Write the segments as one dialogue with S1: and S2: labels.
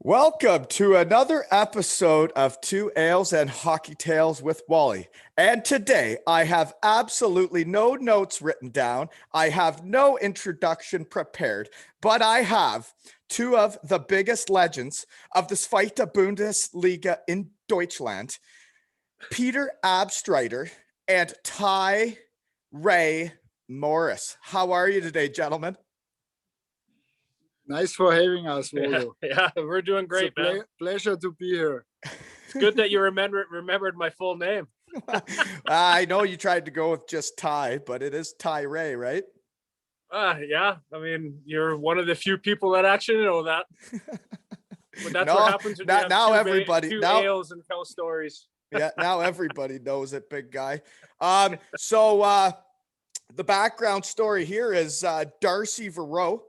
S1: Welcome to another episode of Two Ales and Hockey Tales with Wally. And today I have absolutely no notes written down. I have no introduction prepared, but I have two of the biggest legends of the Zweite Bundesliga in Deutschland, Peter Abstreiter and Ty Ray Morris. How are you today, gentlemen?
S2: Nice for having us, Waldo.
S3: Yeah, we're doing great, man.
S2: Pleasure to be here.
S3: It's good that you remembered my full name.
S1: I know you tried to go with just Ty, but it is Ty Ray, right?
S3: Yeah. I mean, you're one of the few people that actually know that. But that's what happens when
S1: now
S3: you have
S1: everybody
S3: two
S1: now
S3: ales and tell stories.
S1: Yeah, now everybody knows it, big guy. So the background story here is Darcy Verreau.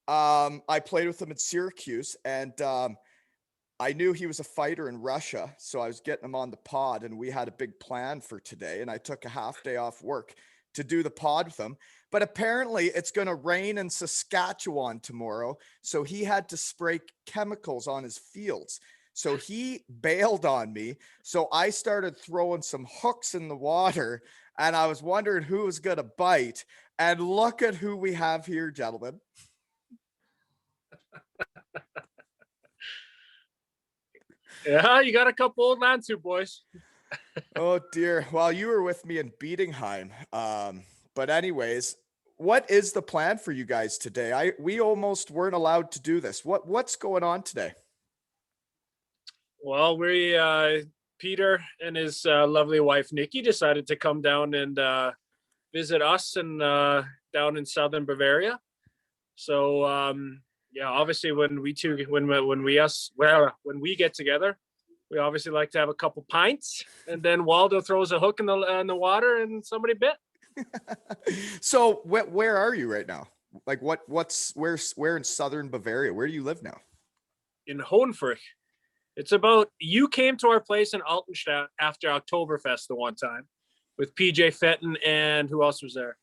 S1: I played with him at Syracuse, and I knew he was a fighter in Russia, so I was getting him on the pod, and we had a big plan for today, and I took a half day off work to do the pod with him. But apparently it's going to rain in Saskatchewan tomorrow, so he had to spray chemicals on his fields. So he bailed on me, so I started throwing some hooks in the water, and I was wondering who was going to bite, and look at who we have here, gentlemen.
S3: Yeah, you got a couple old Landshut boys.
S1: Oh dear. Well, you were with me in Bietigheim. But anyways, what is the plan for you guys today? We almost weren't allowed to do this. What's going on today?
S3: Well, Peter and his lovely wife Nikki decided to come down and visit us and down in southern Bavaria. So yeah, obviously when we get together, we obviously like to have a couple pints, and then Waldo throws a hook in the water and somebody bit.
S1: So where are you right now? Like where in southern Bavaria? Where do you live now?
S3: In Hohenfrich. You came to our place in Altenstadt after Oktoberfest the one time with PJ Fenton, and who else was there?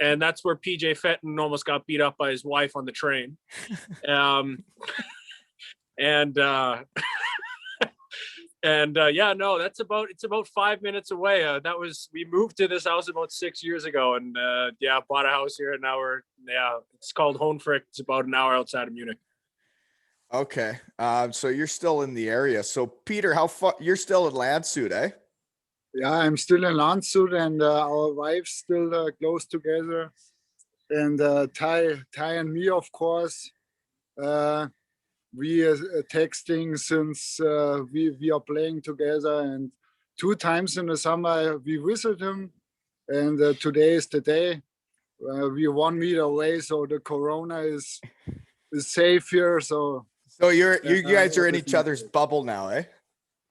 S3: And that's where PJ Fenton almost got beat up by his wife on the train. It's about 5 minutes away. We moved to this house about 6 year ago, and bought a house here, and now it's called Hohenfrich. It's about an hour outside of Munich.
S1: Okay. So you're still in the area. So Peter, how far you're still in Landshut, eh?
S2: Yeah, I'm still in Landshut, and our wives still close together. And Ty and me, of course, we are texting since we are playing together. And 2 times in the summer we visit him. And today is the day. We're 1 meter away, so the corona is safe here. So
S1: you guys are in each other's bubble now, eh?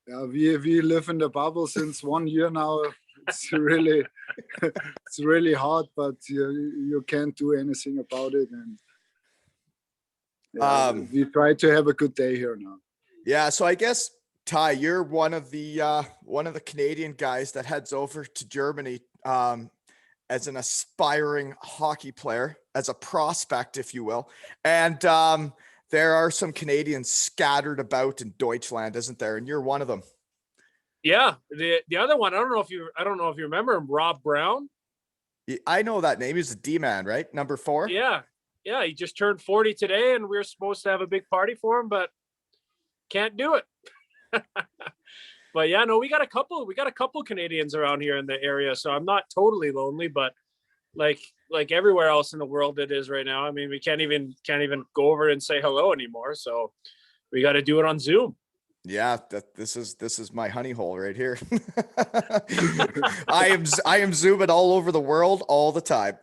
S2: Yeah, we live in the bubble since 1 year now. It's really it's really hard, but you can't do anything about it. And we try to have a good day here now.
S1: Yeah, so I guess Ty, you're one of the Canadian guys that heads over to Germany as an aspiring hockey player, as a prospect, if you will, and there are some Canadians scattered about in Deutschland, isn't there? And you're one of them.
S3: Yeah, the other one, I don't know if you remember him, Rob Brown.
S1: I know that name. He's a D-man, right? Number 4.
S3: Yeah, he just turned 40 today, and we were supposed to have a big party for him, but can't do it. But yeah, no, we got a couple Canadians around here in the area, so I'm not totally lonely, but like everywhere else in the world it is right now. I mean, we can't even go over and say hello anymore. So we got to do it on Zoom.
S1: Yeah, this is my honey hole right here. I am zooming all over the world all the time.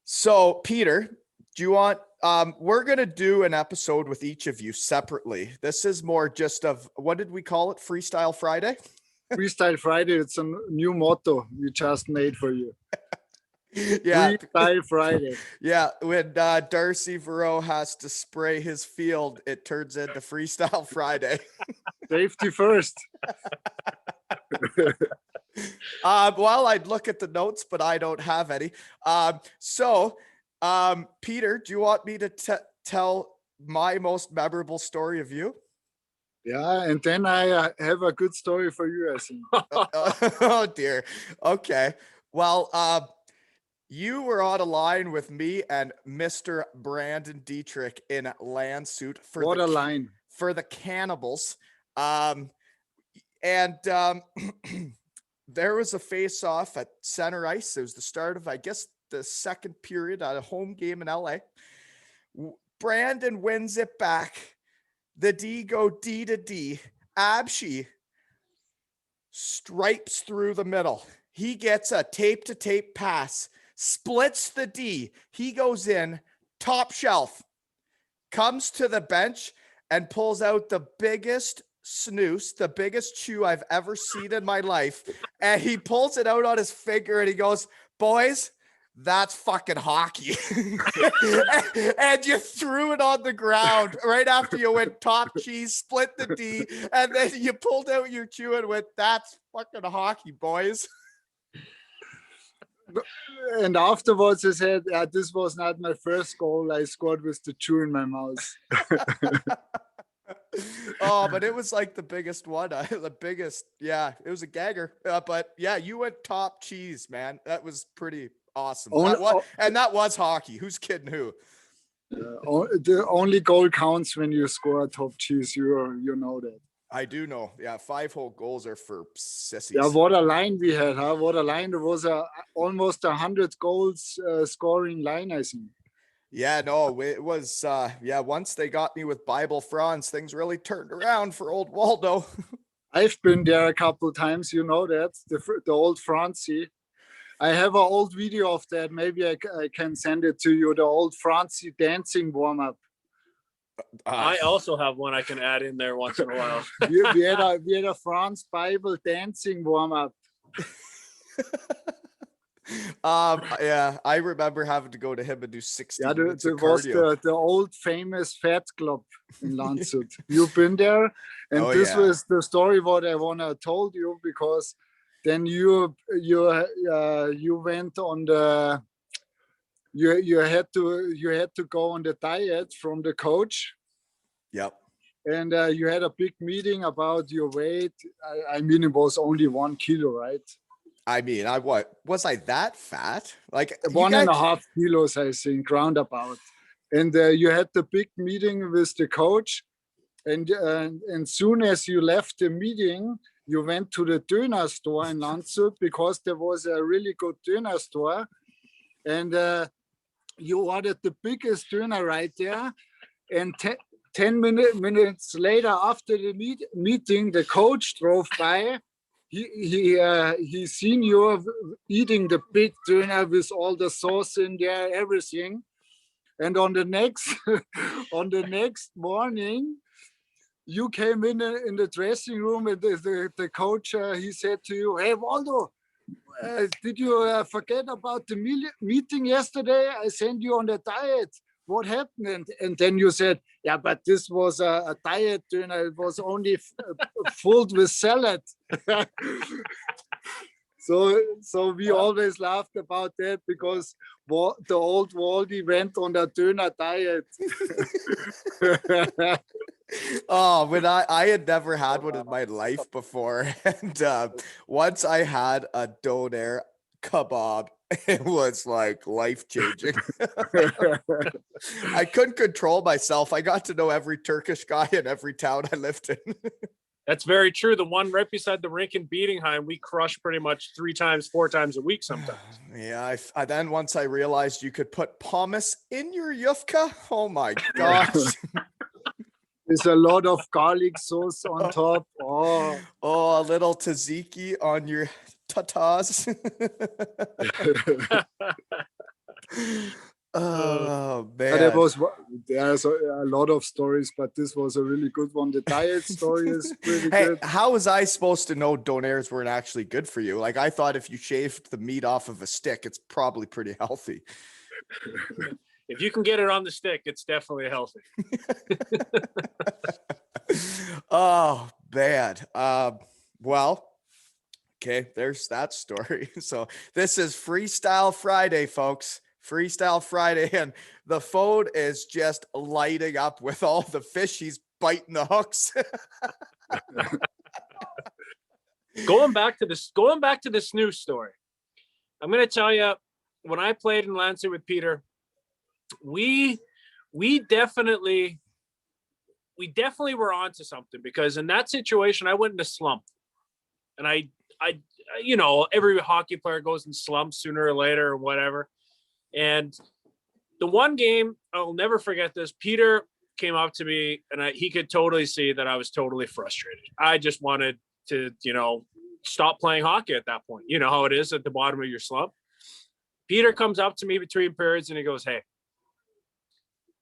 S1: So Peter, do you want we're going to do an episode with each of you separately. This is more just of, what did we call it? Freestyle Friday?
S2: Freestyle Friday, it's a new motto we just made for you.
S1: Yeah.
S2: Freestyle Friday.
S1: Yeah, when Darcy Verreau has to spray his field, it turns into Freestyle Friday.
S2: Safety first.
S1: Well, I'd look at the notes, but I don't have any. So Peter, do you want me to tell my most memorable story of you?
S2: Yeah, and then I have a good story for you, I think.
S1: Oh dear. Okay. Well, you were on a line with me and Mr. Brandon Dietrich in Landshut
S2: What a line.
S1: for the Cannibals. And there was a face-off at center ice. It was the start of, I guess, the second period at a home game in LA. Brandon wins it back. The D go D to D. Abshi stripes through the middle. He gets a tape-to-tape pass, splits the D. He goes in, top shelf, comes to the bench and pulls out the biggest snus, the biggest chew I've ever seen in my life. And he pulls it out on his finger and he goes, boys, that's fucking hockey. And you threw it on the ground right after you went top cheese, split the D, and then you pulled out your chew and went, that's fucking hockey, boys.
S2: And afterwards I said, yeah, this was not my first goal. I scored with the chew in my mouth.
S1: Oh, but it was like the biggest one. The biggest, yeah, it was a gagger. But yeah, you went top cheese, man. That was pretty awesome. That was hockey. Who's kidding who?
S2: The only goal counts when you score top cheese. You know that.
S1: I do know. Yeah, 5 whole goals are for sissies.
S2: Yeah, what a line we had, huh? What a line. There was almost 100 goals scoring line, I think.
S1: Yeah, no, it was, once they got me with Bibel Franz, things really turned around for old Waldo.
S2: I've been there a couple of times, you know that, the old Franzi. I have an old video of that. Maybe I can send it to you, the old Franzi dancing warm-up.
S3: I also have one I can add in there once in a while.
S2: we had a Franz Bible dancing warm-up.
S1: Yeah, I remember having to go to him and do 60 minutes of
S2: was
S1: cardio.
S2: the old famous Fat Club in Landshut. You've been there, and this was the story what I wanna told you, because then you went on the you had to go on the diet from the coach.
S1: Yep.
S2: And you had a big meeting about your weight. I mean, it was only 1 kilo, right?
S1: I mean, was I that fat? Like
S2: 1.5 kilos, I think, roundabout. And you had the big meeting with the coach. And soon as you left the meeting, you went to the Döner store in Landshut, because there was a really good Döner store. And you ordered the biggest Döner right there. And 10 minutes later, after the meeting, the coach drove by. He seen you eating the big Döner with all the sauce in there, everything. And on the next morning, you came in the dressing room, and the coach, he said to you, "Hey, Waldo, did you forget about the meeting yesterday? I sent you on the diet. What happened?" And then you said, "Yeah, but this was a diet dinner. It was only filled with salad." So we always laughed about that, because the old Waldy went on a Döner diet.
S1: Oh, when I had never had one in my life before, and once I had a doner kebab, it was like life-changing. I couldn't control myself. I got to know every Turkish guy in every town I lived in.
S3: That's very true. The one right beside the rink in Bietigheim, we crush pretty much 3 times, 4 times a week sometimes.
S1: Yeah, I then once I realized you could put pommes in your yufka. Oh my gosh.
S2: There's a lot of garlic sauce on top. Oh,
S1: a little tzatziki on your tatas. Oh man,
S2: there's a lot of stories, but this was a really good one. The diet story is pretty good.
S1: How was I supposed to know donairs weren't actually good for you? Like, I thought if you shaved the meat off of a stick, it's probably pretty healthy.
S3: If you can get it on the stick, it's definitely healthy.
S1: Oh, bad. Well, okay, there's that story. So this is Freestyle Friday, folks. Freestyle Friday, and the phone is just lighting up with all the fishies biting the hooks.
S3: Going back to the snooze story. I'm going to tell you, when I played in Landshut with Peter, we definitely were onto something, because in that situation, I went in a slump, and I, every hockey player goes in slumps sooner or later or whatever. And the one game, I'll never forget this. Peter came up to me, and he could totally see that I was totally frustrated. I just wanted to, stop playing hockey at that point. You know how it is at the bottom of your slump. Peter comes up to me between periods, and he goes, "Hey,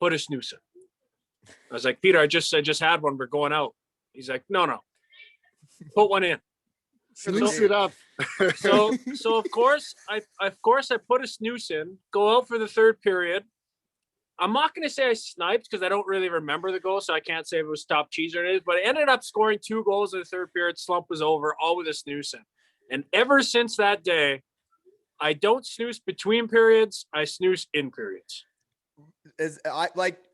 S3: put a snooze in." I was like, "Peter, I just had one. We're going out." He's like, No, put one in.
S2: Snooze it up.
S3: So of course I put a snooze in, go out for the third period. I'm not going to say I sniped, because I don't really remember the goal, so I can't say if it was top cheese or anything, but I ended up scoring 2 goals in the third period. Slump was over, all with a snooze in. And ever since that day, I don't snooze between periods, I snooze in periods.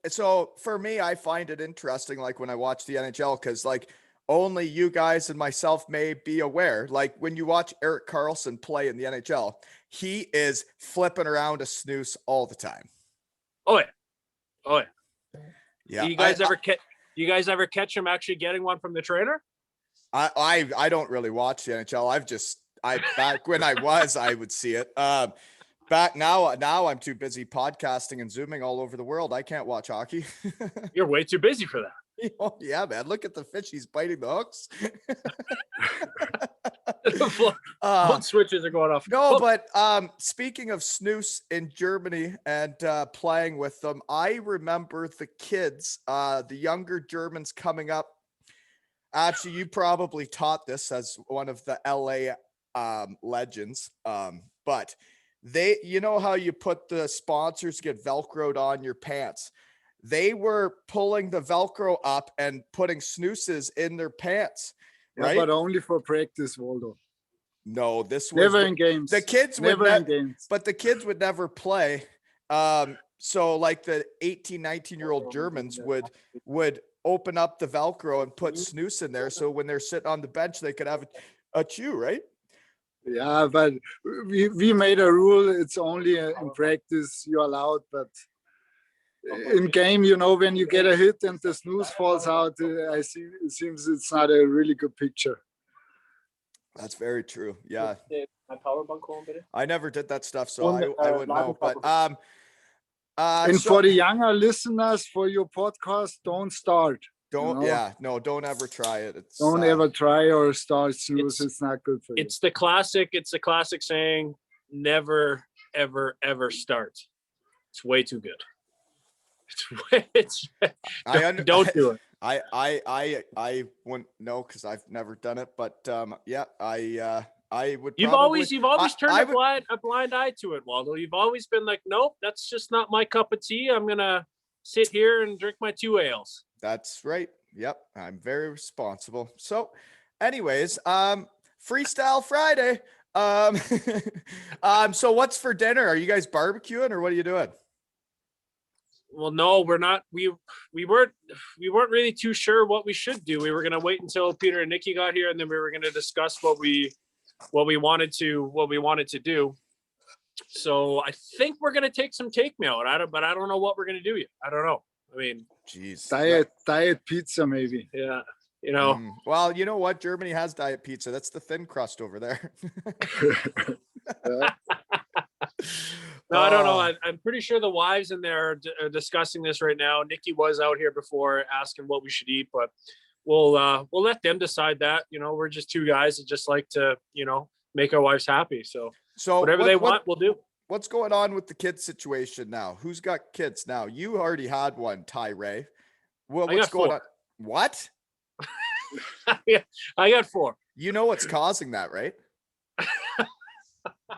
S1: So for me, I find it interesting, like when I watch the NHL, because like only you guys and myself may be aware, like when you watch Erik Karlsson play in the NHL, he is flipping around a snooze all the time.
S3: Oh yeah.
S1: Yeah.
S3: You guys ever catch him actually getting one from the trainer?
S1: I don't really watch the NHL. Back when I would see it. Back now I'm too busy podcasting and zooming all over the world. I can't watch hockey.
S3: You're way too busy for that.
S1: Oh, yeah, man. Look at the fish. He's biting the hooks.
S3: Phone switches are going off.
S1: No, but speaking of snooze in Germany and playing with them, I remember the kids, the younger Germans coming up. Actually, you probably taught this as one of the LA legends, but you know how you put the sponsors get Velcroed on your pants. They were pulling the Velcro up and putting snoozes in their pants, right?
S2: Yeah, but only for practice, Waldo.
S1: No, this was
S2: never in games.
S1: The kids
S2: never
S1: would
S2: in games.
S1: But the kids would never play. So like the 18, 19-year-old Germans would open up the Velcro and put snooze in there, so when they're sitting on the bench, they could have a chew, right?
S2: Yeah, but we made a rule. It's only in practice you're allowed, but in game, when you get a hit and the snooze falls out, it seems it's not a really good picture.
S1: That's very true. Yeah.
S3: My power bunk home,
S1: I never did that stuff, so I wouldn't know. But
S2: and for the younger listeners, for your podcast, don't start.
S1: Don't ever try it.
S2: Don't ever try or start snooze. It's not good for you.
S3: It's the classic saying, never, ever, ever start. It's way too good. Don't do it.
S1: I wouldn't know, because I've never done it, but I would.
S3: You've always turned a blind eye to it, Waldo. You've always been like, nope, that's just not my cup of tea. I'm gonna sit here and drink my 2 ales.
S1: That's right. Yep, I'm very responsible. So, anyways, Freestyle Friday. So what's for dinner? Are you guys barbecuing, or what are you doing?
S3: Well, no, we're not. We weren't really too sure what we should do. We were gonna wait until Peter and Nikki got here, and then we were gonna discuss what we wanted to do. So I think we're gonna take some takeout. But I don't know what we're gonna do yet. I don't know. I mean,
S1: jeez,
S2: diet pizza maybe.
S3: Yeah,
S1: Well, you know what? Germany has diet pizza. That's the thin crust over there.
S3: No, I don't know. I'm pretty sure the wives in there are discussing this right now. Nikki was out here before asking what we should eat, but we'll let them decide that. We're just 2 guys that just like to, make our wives happy. So whatever they want, we'll do.
S1: What's going on with the kids situation now? Who's got kids now? You already had one, Ty Ray. What's going on? What?
S3: Yeah, I got 4.
S1: You know what's causing that, right?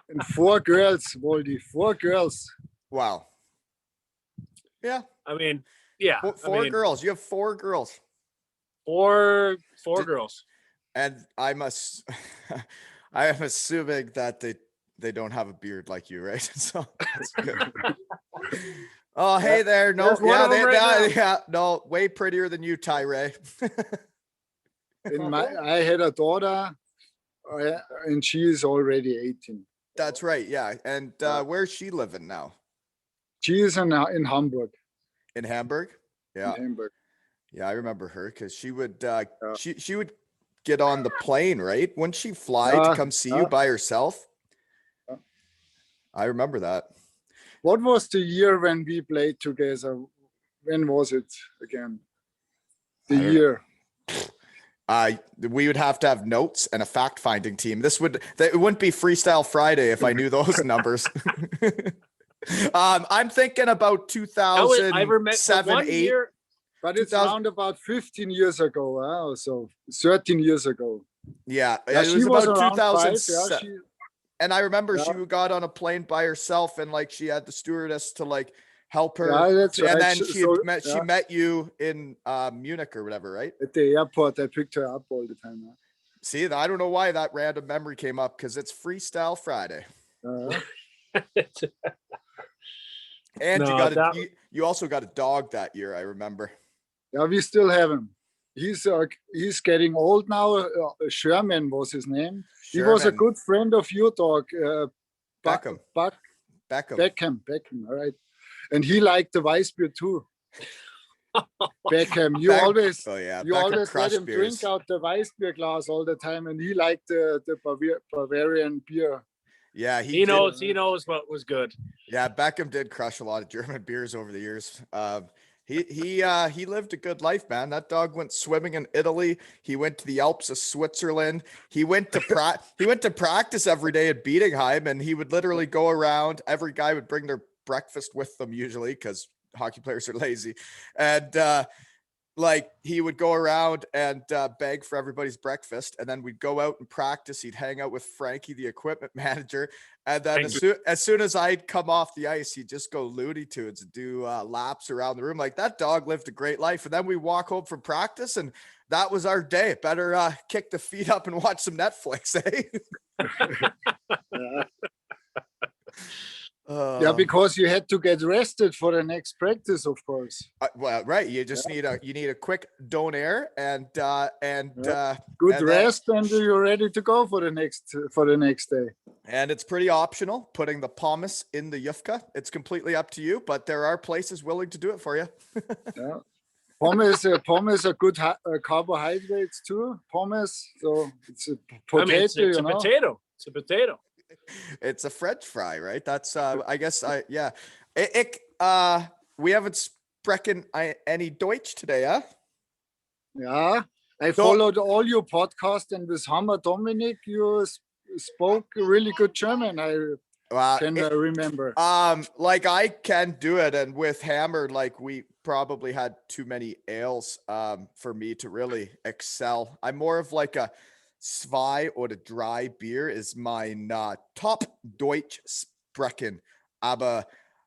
S2: And 4 girls, Waldy. 4 girls.
S1: Wow. Yeah.
S3: I mean, yeah.
S1: 4 girls. You have 4 girls.
S3: 4 girls.
S1: And I am assuming that they don't have a beard like you, right? So that's good. Oh, hey there. No,
S3: There's one of them right now.
S1: yeah, no, way prettier than you, Tyree.
S2: I had a daughter, and she is already 18.
S1: That's right. Yeah. And where's she living now?
S2: She is in Hamburg.
S1: In Hamburg? Yeah.
S2: In Hamburg.
S1: Yeah, I remember her because she would she would get on the plane, right? Wouldn't she fly to come see you by herself?
S2: Yeah.
S1: I remember that.
S2: What was the year when we played together? When was it again? The year.
S1: We would have to have notes and a fact-finding team. It wouldn't be Freestyle Friday if I knew those numbers. I'm thinking about 2007, 8.
S2: But it's around about 15 years ago, so 13 years ago.
S1: Yeah,
S2: yeah,
S1: it was about
S2: 2007.
S1: Yeah, and I remember she got on a plane by herself, and like she had the stewardess to like help her.
S2: Yeah, that's right.
S1: And then she met you in Munich or whatever, right?
S2: At the airport, I picked her up all the time. Huh?
S1: See, I don't know why that random memory came up because it's Freestyle Friday. And you also got a dog that year, I remember.
S2: Yeah, we still have him. He's getting old now. Sherman was his name. Sherman. He was a good friend of your dog,
S1: Beckham.
S2: Beckham. All right, and he liked the Weissbier too. Beckham, you always let him drink out the Weissbier glass all the time, and he liked the Bavarian beer.
S1: Yeah,
S3: he knows what was good.
S1: Yeah, Beckham did crush a lot of German beers over the years. He lived a good life, man. That dog went swimming in Italy. He went to the Alps of Switzerland. He went to practice every day at Bietigheim, and he would literally go around. Every guy would bring their breakfast with them usually because hockey players are lazy, and like he would go around and beg for everybody's breakfast, and then we'd go out and practice. He'd hang out with Frankie, the equipment manager, and then as soon as I'd come off the ice, he'd just go Looney Tunes and do laps around the room. Like that dog lived a great life. And then we walk home from practice, and that was our day. Better kick the feet up and watch some Netflix, eh?
S2: Yeah, because you had to get rested for the next practice, of course.
S1: Well, right. You just need a quick donair and
S2: good rest, and you're ready to go for the next day. And
S1: it's pretty optional putting the pommes in the yufka. It's completely up to you, but there are places willing to do it for you.
S2: Yeah. Pommes are good carbohydrates too. Pommes, so it's a potato.
S3: It's a potato. It's a potato.
S1: It's a French fry, right? That's I guess we haven't sprechen any Deutsch today, huh?
S2: Yeah, I followed all your podcasts, and with Hammer Dominic, you spoke really good German. I can remember.
S1: Like I can do it, and with Hammer, like we probably had too many ales for me to really excel. I'm more of like a Zwei oder drei Bier is mein top Deutsch sprechen, aber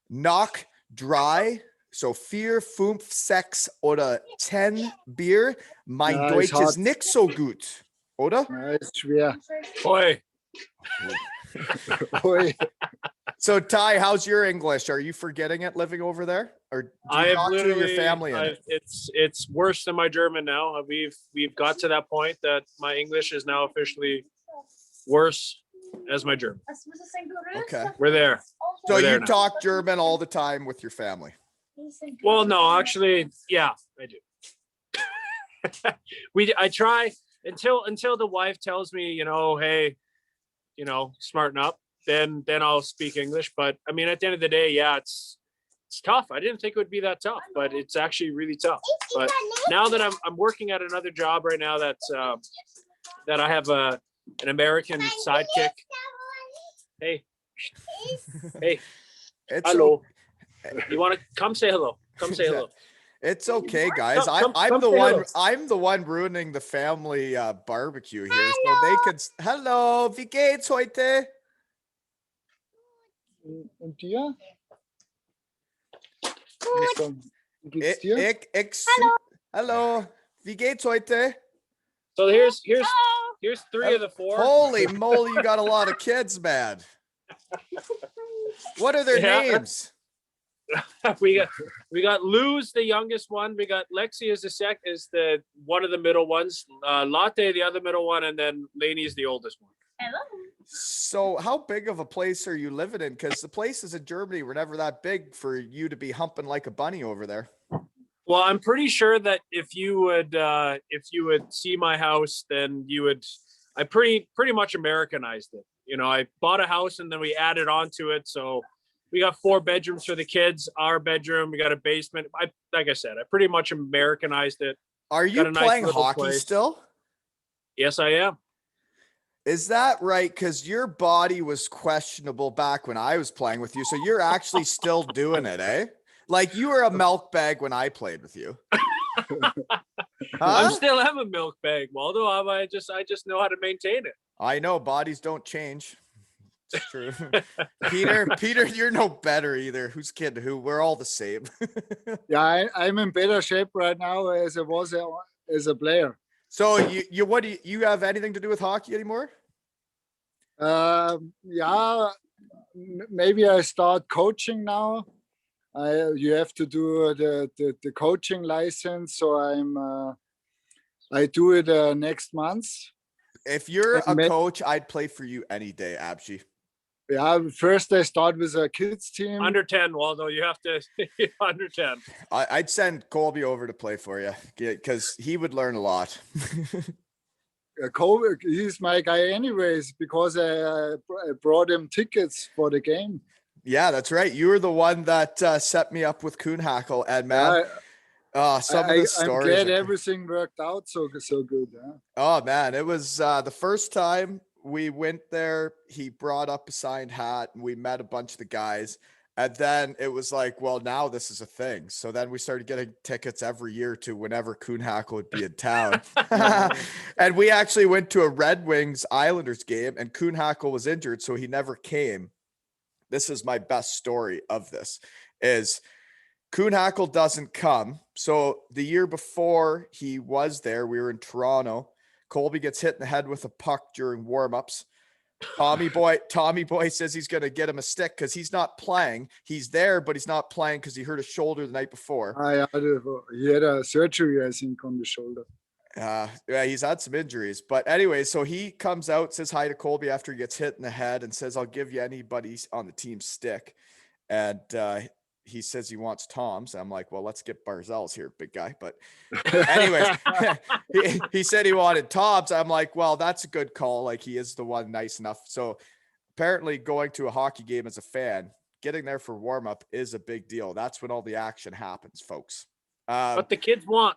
S1: nach drei, so 4, 5, 6 oder 10 Bier, mein Deutsch ist nicht so gut, oder?
S2: Ja, ist schwer.
S3: Oi.
S2: Oi.
S1: So Ty, how's your English? Are you forgetting it living over there, or do you talk to your family in it?
S3: It's worse than my German now. We've got to that point that my English is now officially worse as my German.
S1: Okay,
S3: we're there.
S1: So you talk German all the time with your family?
S3: Well, no, actually, yeah, I do. I try until the wife tells me, hey, smarten up. Then I'll speak English. But I mean, at the end of the day, yeah, it's tough. I didn't think it would be that tough, but it's actually really tough. But now that I'm working at another job right now, that I have an American sidekick. Hey, hello. You want to come say hello? Come say hello.
S1: It's okay, guys. I'm the one ruining the family barbecue here, so they can. Hello, wie geht's heute?
S2: Und dir?
S1: Hello, wie geht's heute?
S3: So here's 3 of the 4.
S1: Holy moly, you got a lot of kids, man. What are their
S3: Yeah.
S1: names?
S3: we got Lou's the youngest one. We got Lexi is the one of the middle ones. Latte the other middle one, and then Lainey is the oldest one.
S4: Hello.
S1: So how big of a place are you living in? Because the places in Germany were never that big for you to be humping like a bunny over there.
S3: Well, I'm pretty sure that if you would see my house, then you would. I pretty much Americanized it. You know, I bought a house and then we added on to it. So we got 4 bedrooms for the kids. Our bedroom, we got a basement. Like I said, I pretty much Americanized it.
S1: Are you
S3: Got a nice
S1: playing
S3: little
S1: hockey
S3: place.
S1: still?
S3: Yes, I am.
S1: Is that right? Because your body was questionable back when I was playing with you. So you're actually still doing it, eh? Like you were a milk bag when I played with you.
S3: I still am a milk bag, Waldo. I just know how to maintain it.
S1: I know bodies don't change. It's true. Peter, you're no better either. Who's kidding who? We're all the same.
S2: Yeah, I'm in better shape right now as I was as a player.
S1: So what do you have anything to do with hockey anymore?
S2: Yeah, maybe I start coaching now. You have to do the coaching license, so I do it next month.
S1: If you're a
S2: And
S1: coach, I'd play for you any day, Abshi.
S2: Yeah, first I start with a kids team.
S3: Under 10, Waldo. You have to under 10.
S1: I'd send Colby over to play for you because he would learn a lot.
S2: Kobe, he's my guy anyways because I brought him tickets for the game.
S1: Yeah, that's right. You were the one that set me up with Kuhnhackle, and man, some of the stories.
S2: I'm glad everything worked out so good. Yeah.
S1: Oh man, it was the first time we went there. He brought up a signed hat, and we met a bunch of the guys. And then it was like, well, now this is a thing. So then we started getting tickets every year to whenever Kuhnhackle would be in town. And we actually went to a Red Wings Islanders game, and Kuhnhackle was injured, so he never came. This is my best story of this is Kuhnhackle doesn't come. So the year before he was there, we were in Toronto. Colby gets hit in the head with a puck during warmups. Tommy Boy says he's going to get him a stick because he's not playing. He's there, but he's not playing because he hurt his shoulder the night before.
S2: He had a surgery, I think, on the shoulder.
S1: Yeah, he's had some injuries. But anyway, so he comes out, says hi to Colby after he gets hit in the head and says, I'll give you anybody on the team stick. And he says he wants Tom's. I'm like, well, let's get Barzell's here, big guy. But anyways, he said he wanted Tom's. I'm like, well, that's a good call. Like he is the one nice enough. So apparently going to a hockey game as a fan, getting there for warm up is a big deal. That's when all the action happens, folks.
S3: What the kids want.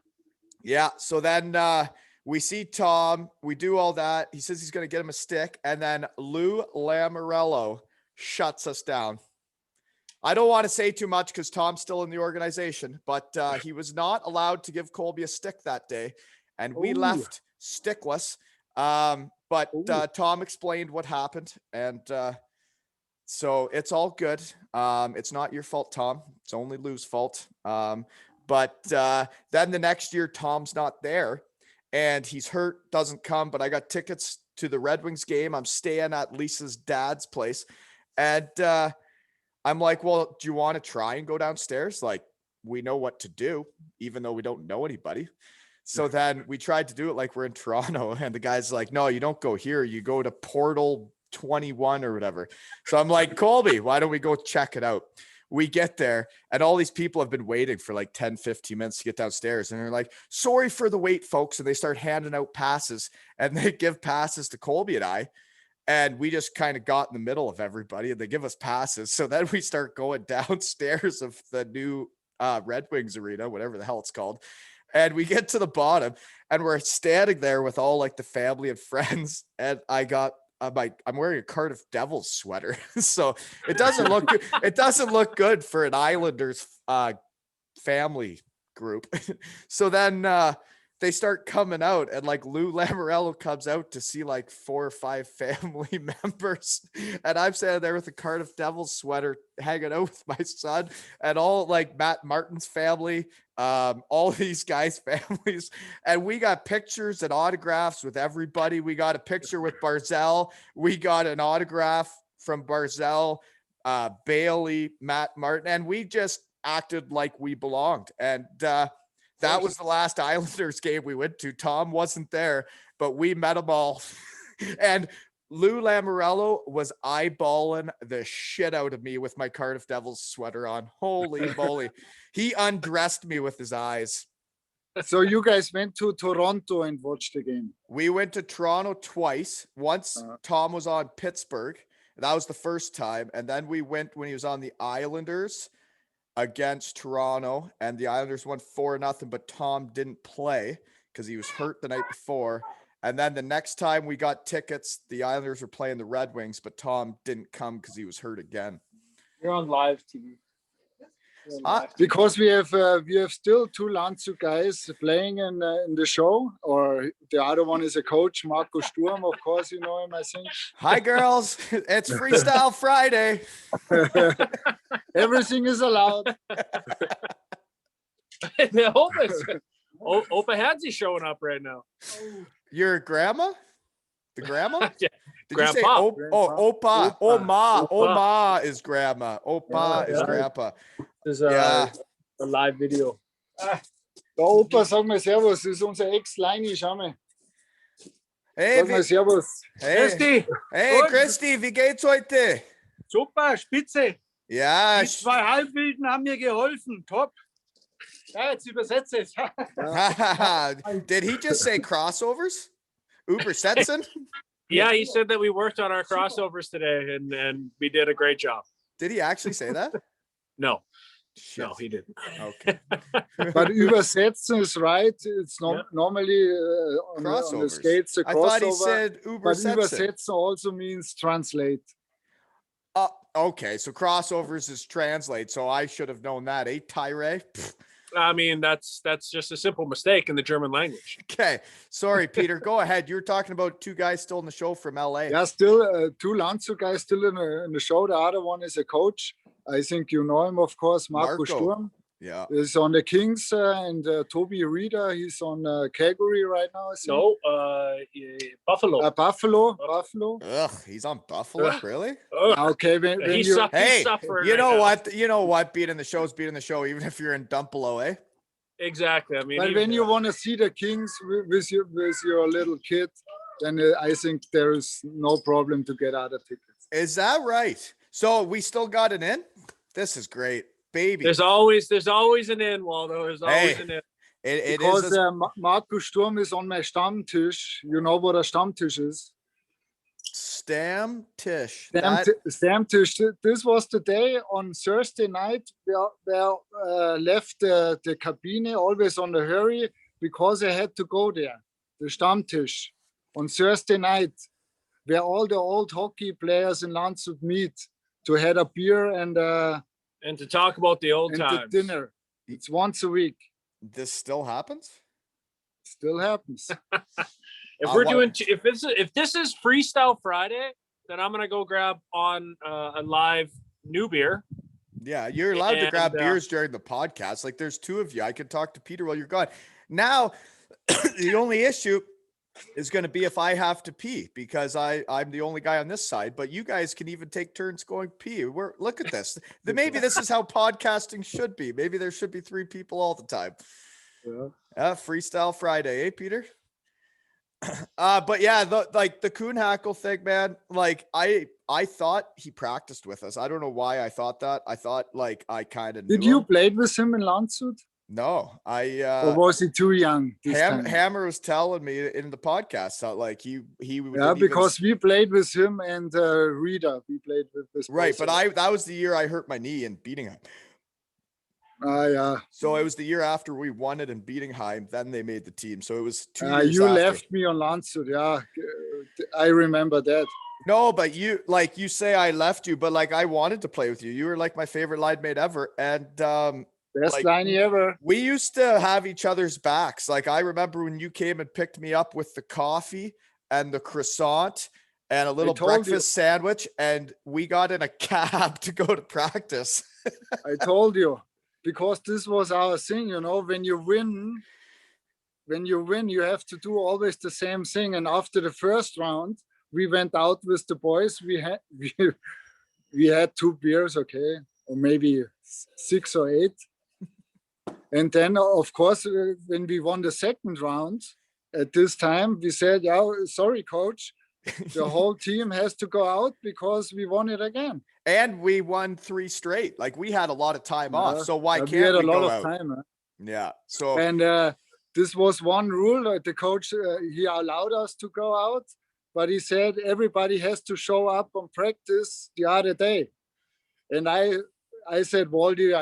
S1: Yeah. So then we see Tom, we do all that. He says he's going to get him a stick. And then Lou Lamorello shuts us down. I don't want to say too much because Tom's still in the organization, but he was not allowed to give Colby a stick that day. And we left stickless. But Tom explained what happened. And so it's all good. It's not your fault, Tom. It's only Lou's fault. But then the next year, Tom's not there and he's hurt, doesn't come. But I got tickets to the Red Wings game. I'm staying at Lisa's dad's place. And I'm like, well, do you want to try and go downstairs? Like, we know what to do, even though we don't know anybody. So then we tried to do it like we're in Toronto. And the guy's like, no, you don't go here. You go to Portal 21 or whatever. So I'm like, Colby, why don't we go check it out? We get there and all these people have been waiting for like 10, 15 minutes to get downstairs. And they're like, sorry for the wait, folks. And they start handing out passes and they give passes to Colby and I. And we just kind of got in the middle of everybody and they give us passes. So then we start going downstairs of the new Red Wings arena, whatever the hell it's called. And we get to the bottom and we're standing there with all like the family and friends. And I'm wearing a Cardiff Devils sweater. So it doesn't look good. It doesn't look good for an Islanders family group. So then they start coming out and like Lou Lamorello comes out to see like 4 or 5 family members. And I'm standing there with a Cardiff Devils sweater hanging out with my son and all like Matt Martin's family, all these guys' families. And we got pictures and autographs with everybody. We got a picture with Barzell. We got an autograph from Barzell, Bailey, Matt Martin, and we just acted like we belonged. And that was the last Islanders game we went to. Tom wasn't there, but we met them all. And Lou Lamorello was eyeballing the shit out of me with my Cardiff Devils sweater on. Holy moly. He undressed me with his eyes.
S2: So you guys went to Toronto and watched the game?
S1: We went to Toronto twice. Once Tom was on Pittsburgh. That was the first time. And then we went when he was on the Islanders against Toronto. And the Islanders won 4-0, but Tom didn't play because he was hurt the night before. And then the next time we got tickets, the Islanders were playing the Red Wings, but Tom didn't come because he was hurt again.
S3: You're on live TV.
S2: Because we have still two Landshut guys playing in the show, or the other one is a coach, Marco Sturm, of course you know him, I think.
S1: Hi girls, it's Freestyle Friday.
S2: Everything is allowed.
S3: Opa Hadzi showing up right now.
S1: Your grandma? The grandma?
S3: Yeah.
S1: Did
S3: Grandpa.
S1: you say Opa? Oma is grandma. Opa is grandpa.
S3: This is a live video.
S2: Der Opa, sag mal Servus, das ist unser Ex-Leini, schau mal.
S1: Hey,
S2: Sag mal Servus.
S1: hey, hey, Christi, wie geht's heute?
S4: Super, spitze.
S1: Ja,
S4: Die zwei Halbwilden haben mir geholfen. Top. Ja, jetzt übersetze es.
S1: did he just say crossovers? Übersetzen?
S3: Yeah, he said that we worked on our crossovers today and we did a great job.
S1: Did he actually say that?
S3: No,
S1: Shit.
S3: no, he didn't.
S1: Okay.
S2: But übersetzen is right. It's normally on the
S1: Crossovers.
S2: skates a
S1: I
S2: crossover.
S1: thought he said
S2: But
S1: übersetzen.
S2: übersetzen also means translate.
S1: Okay, so crossovers is translate. So I should have known that. Tyre?
S3: I mean, that's just a simple mistake in the German language.
S1: Okay, sorry, Peter. Go ahead. You were talking about two guys still in the show from LA.
S2: Yeah, still two Landshut guys still in the show. The other one is a coach. I think you know him, of course, Marco Sturm.
S1: Yeah.
S2: Is on the Kings and Toby Reeder. He's on Calgary right now. I think.
S3: No, Buffalo.
S2: Buffalo.
S1: Ugh, he's on Buffalo, really?
S2: Okay, when
S3: He
S2: you,
S1: Hey,
S3: suffered
S1: you
S3: right
S1: know
S3: now.
S1: what? You know what? Beating the show is beating the show, even if you're in Dumpelo, eh?
S3: Exactly. I mean,
S2: but when you want to see the Kings with your little kid, then I think there is no problem to get other tickets.
S1: Is that right? So we still got it in? This is great, baby.
S3: there's always an in, Waldo. There's always an in.
S1: It
S2: Because
S1: is.
S2: Marco Sturm is on my Stammtisch. You know what a Stammtisch is?
S1: Stammtisch.
S2: Stammtisch. This was the day on Thursday night where left the cabine always on the hurry because I had to go there. The Stammtisch on Thursday night where all the old hockey players in Landshut meet to have a beer and
S3: to talk about the old
S2: the
S3: times.
S2: dinner. It's once a week.
S1: This still happens?
S2: Still happens.
S3: If we're doing, if this is Freestyle Friday, then I'm gonna go grab on a live new beer.
S1: Yeah, you're allowed to grab beers during the podcast. Like there's two of you. I could talk to Peter while you're gone. Now, the only issue is going to be if I have to pee because I'm the only guy on this side, but you guys can even take turns going pee. Look at this. Maybe this is how podcasting should be. Maybe there should be 3 people all the time. Yeah. Freestyle Friday, eh, Peter? But yeah, the Kuhnhackle thing, man, like I thought he practiced with us. I don't know why I thought that. I thought like I kind of
S2: Did you play with him in Landshut?
S1: No,
S2: or was he too young?
S1: Hammer was telling me in the podcast that like he
S2: because we played with him and Reeder. We played with this.
S1: Right, but that was the year I hurt my knee in Bietigheim.
S2: Yeah.
S1: So it was the year after we won it in Bietigheim. Then they made the team. So it was 2 years
S2: you
S1: after.
S2: left me on Landshut. Yeah, I remember that.
S1: No, but you say I left you, but like I wanted to play with you. You were like my favorite line mate ever, and
S2: best line ever.
S1: We used to have each other's backs. Like I remember when you came and picked me up with the coffee and the croissant and a little breakfast sandwich, and we got in a cab to go to practice.
S2: I told you, because this was our thing, you know, when you win, you have to do always the same thing. And after the first round, we went out with the boys. We had 2 beers, okay, or maybe 6 or 8. And then, of course, when we won the second round, at this time, we said, "Yeah, sorry, coach, the whole team has to go out because we won it again."
S1: And we won 3 straight. Like we had a lot of time off. So why
S2: we
S1: can't
S2: had
S1: we
S2: a lot
S1: go
S2: of
S1: out?
S2: time.
S1: Yeah. So
S2: And this was one rule. The coach, he allowed us to go out, but he said everybody has to show up on practice the other day. And I said, Waldy,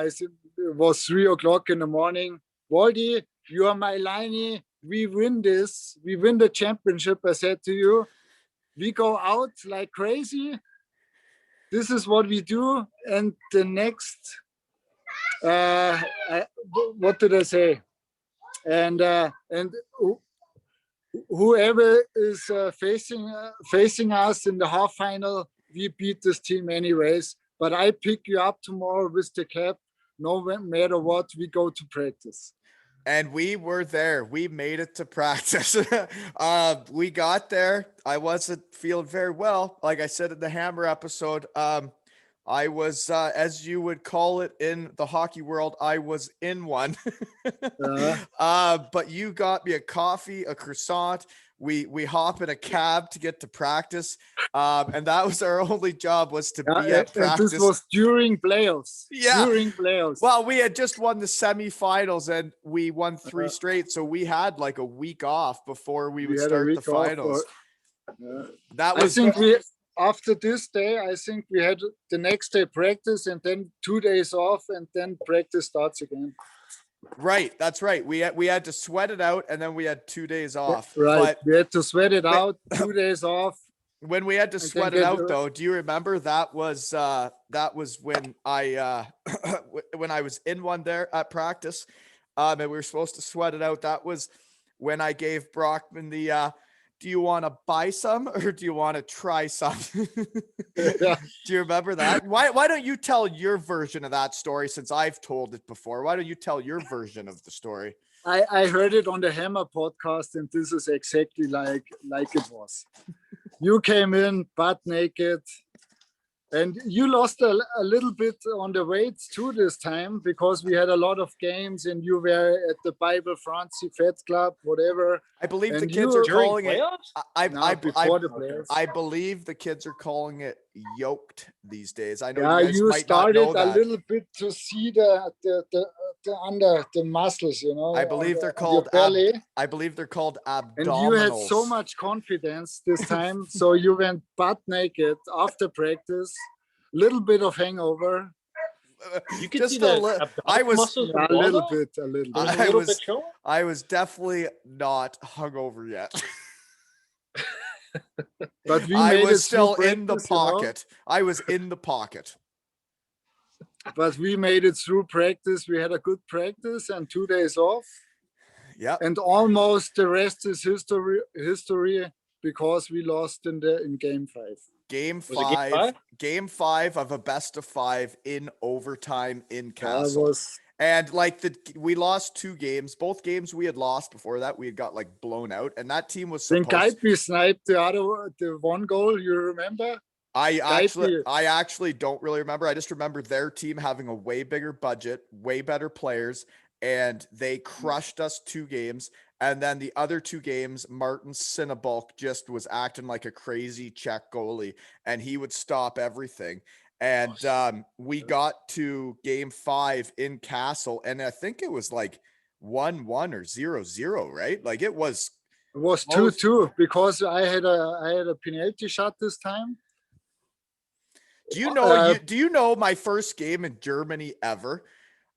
S2: it was 3 o'clock in the morning. Waldy, you are my liney. We win this. We win the championship. I said to you, we go out like crazy. This is what we do. And the next, what did I say? And whoever is facing us in the half final, we beat this team anyways. But I pick you up tomorrow with the cap. No matter what, we go to practice.
S1: And we were there. We made it to practice. We got there. I wasn't feeling very well. Like I said in the Hammer episode, I was, as you would call it in the hockey world, I was in one. But you got me a coffee, a croissant. We hop in a cab to get to practice. And that was our only job, was to be at practice.
S2: And this was during playoffs.
S1: Yeah.
S2: During playoffs.
S1: Well, we had just won the semifinals and we won 3 straight. So we had like a week off before we would start the finals. That was,
S2: I think after this day, I think we had the next day practice and then 2 days off and then practice starts again.
S1: Right. That's right. We had to sweat it out and then we had 2 days off.
S2: Right.
S1: But
S2: we had to sweat it out, 2 days off.
S1: When we had to sweat it out though, do you remember that was when I when I was in one there at practice, and we were supposed to sweat it out. That was when I gave Brockman the do you want to buy some or do you want to try some? Do you remember that? Why don't you tell your version of that story, since I've told it before? Why don't you tell your version of the story?
S2: I heard it on the Hammer podcast, and this is exactly like it was. You came in butt naked, and you lost a little bit on the weights too this time, because we had a lot of games and you were at the Bibel, Franz Fat Club, whatever.
S1: I believe
S2: And
S1: the kids are
S3: During
S1: calling it.
S2: before the playoffs.
S1: I believe the kids are calling it yoked these days. I know
S2: Yeah,
S1: you guys
S2: you
S1: might
S2: started
S1: not know
S2: a
S1: that.
S2: little bit to see the under the muscles, you know.
S1: I believe they're
S2: your
S1: called
S2: belly.
S1: I believe they're called abdominals.
S2: And you had so much confidence this time, so you went butt naked after practice. Little bit of hangover.
S3: You can
S1: Just
S3: see
S1: a
S3: the
S1: li-
S3: abdominal
S1: I was-
S3: muscles
S2: A
S3: from
S2: little
S3: Waldo?
S2: bit, a little bit.
S3: There's a
S1: I
S3: little
S1: was-
S3: bit showing.
S1: I was definitely not hungover yet.
S2: But we
S1: I
S2: made it
S1: was still
S2: through
S1: in the
S2: practice, you know.
S1: pocket. I was in the pocket.
S2: But we made it through practice. We had a good practice and 2 days off.
S1: Yeah.
S2: And almost the rest is history because we lost in game 5.
S1: Game
S3: Was it game 5?
S1: Game 5 of a best of 5 in overtime in
S2: That
S1: Castle.
S2: was
S1: And like we lost 2 games. Both games we had lost before that. We had got like blown out, and that team was
S2: then
S1: supposed.
S2: Geipi sniped the one goal. You remember?
S1: I
S2: Geipi.
S1: actually don't really remember. I just remember their team having a way bigger budget, way better players, and they crushed us 2 games. And then the other 2 games, Martin Cinnabulk just was acting like a crazy Czech goalie, and he would stop everything. And we got to game 5 in Castle, and I think it was like 1-1 or 0-0, right? Like it was
S2: 2-2 because I had a penalty shot this time.
S1: Do you know? Do you know my first game in Germany ever?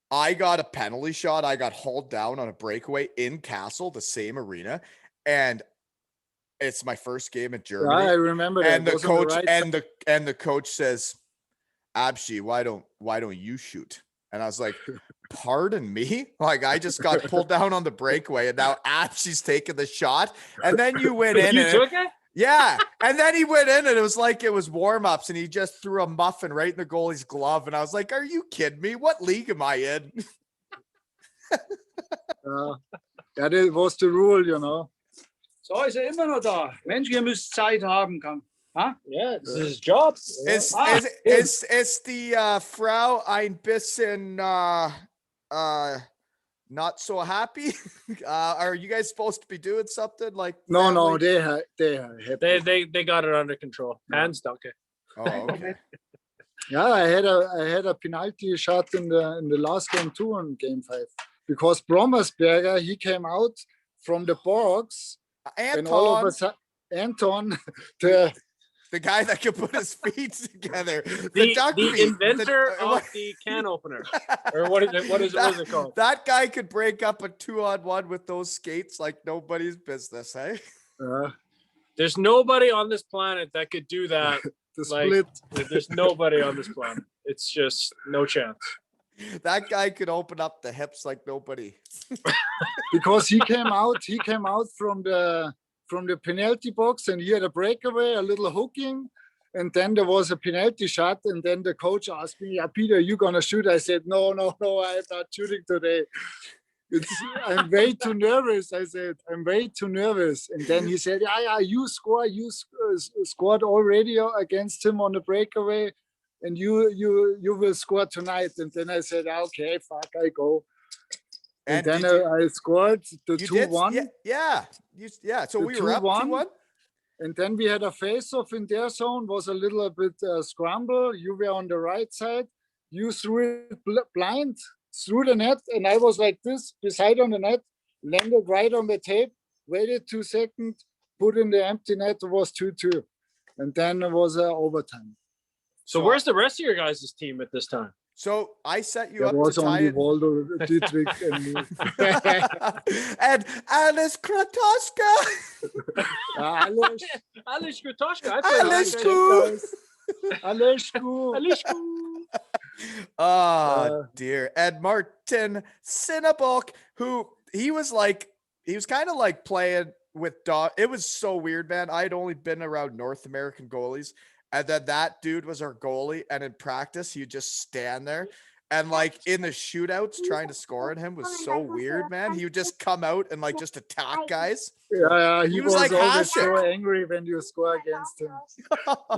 S1: I got a penalty shot. I got hauled down on a breakaway in Castle, the same arena, and it's my first game in Germany.
S2: Yeah, I remember that.
S1: And the
S2: It was on the
S1: coach
S2: right
S1: and the coach says, "Abshi, why don't you shoot?" And I was like, "Pardon me?" Like I just got pulled down on the breakaway, and now Abshi's taking the shot, and then you went in.
S3: You
S1: and
S3: took it?
S1: Yeah. And then he went in and it was like it was warm-ups and he just threw a muffin right in the goalie's glove. And I was like, are you kidding me? What league am I in?
S2: That was the rule, you know.
S4: So ist er immer noch da. Mensch, ihr müsst Zeit haben kann.
S3: Yeah, this is his job.
S1: Ist die Frau ein bisschen not so happy? Are you guys supposed to be doing something like
S2: No,
S1: family?
S2: they are happy.
S3: They got it under control. Hands donkey.
S1: Oh, okay.
S2: Yeah, I had a penalty shot in the last game too in game 5 because Brommersberger, he came out from the box and all of a sudden Anton,
S1: the guy that could put his feet together,
S3: The inventor of the can opener, or what is it called?
S1: That guy could break up a 2-on-1 with those skates like nobody's business, hey?
S3: There's nobody on this planet that could do that.
S2: the
S3: Like,
S2: split.
S3: there's nobody on this planet. It's just no chance.
S1: That guy could open up the hips like nobody.
S2: Because he came out from the penalty box and he had a breakaway, a little hooking, and then there was a penalty shot, and then the coach asked me, "Yeah, Peter, you gonna shoot?" I said, No, I'm not shooting today. I'm way too nervous. I said, I'm way too nervous. And then he said, yeah, you scored already against him on the breakaway, and you will score tonight. And then I said, okay, fuck, I go. And then I scored the 2-1.
S1: Yeah. So we were up 2-1.
S2: And then we had a face-off in their zone, was a little bit scramble. You were on the right side. You threw it blind through the net, and I was like this, beside on the net, landed right on the tape, waited 2 seconds, put in the empty net, it was 2-2. And then it was overtime.
S3: So where's the rest of your guys' team at this time?
S1: So I set you up
S2: was
S1: to tie
S2: only
S1: it.
S2: Waldo, Dietrich, and me.
S1: And Alice Kratoska.
S3: Alice Kratoska.
S2: Aleshku.
S1: Oh dear. And Martin Cinnabok, who he was kind of like playing with dog. It was so weird, man. I'd only been around North American goalies, and then that dude was our goalie, and in practice he'd just stand there, and like in the shootouts trying to score on him was so weird, man. He would just come out and like just attack guys.
S2: Yeah, he was like
S1: Hasek.
S2: always so angry when you score against him.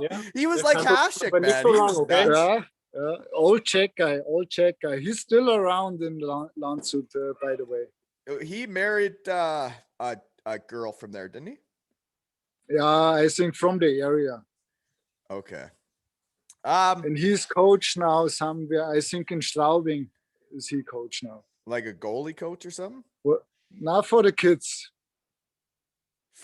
S3: Yeah.
S1: He was like Hasek, man. He was nuts.
S2: Old Czech guy. He's still around in Landshut, by the way.
S1: He married a girl from there, didn't he?
S2: Yeah, I think from the area.
S1: Okay.
S2: And he's coach now somewhere. I think in Straubing is he coach now.
S1: Like a goalie coach or something?
S2: Well, not for the kids.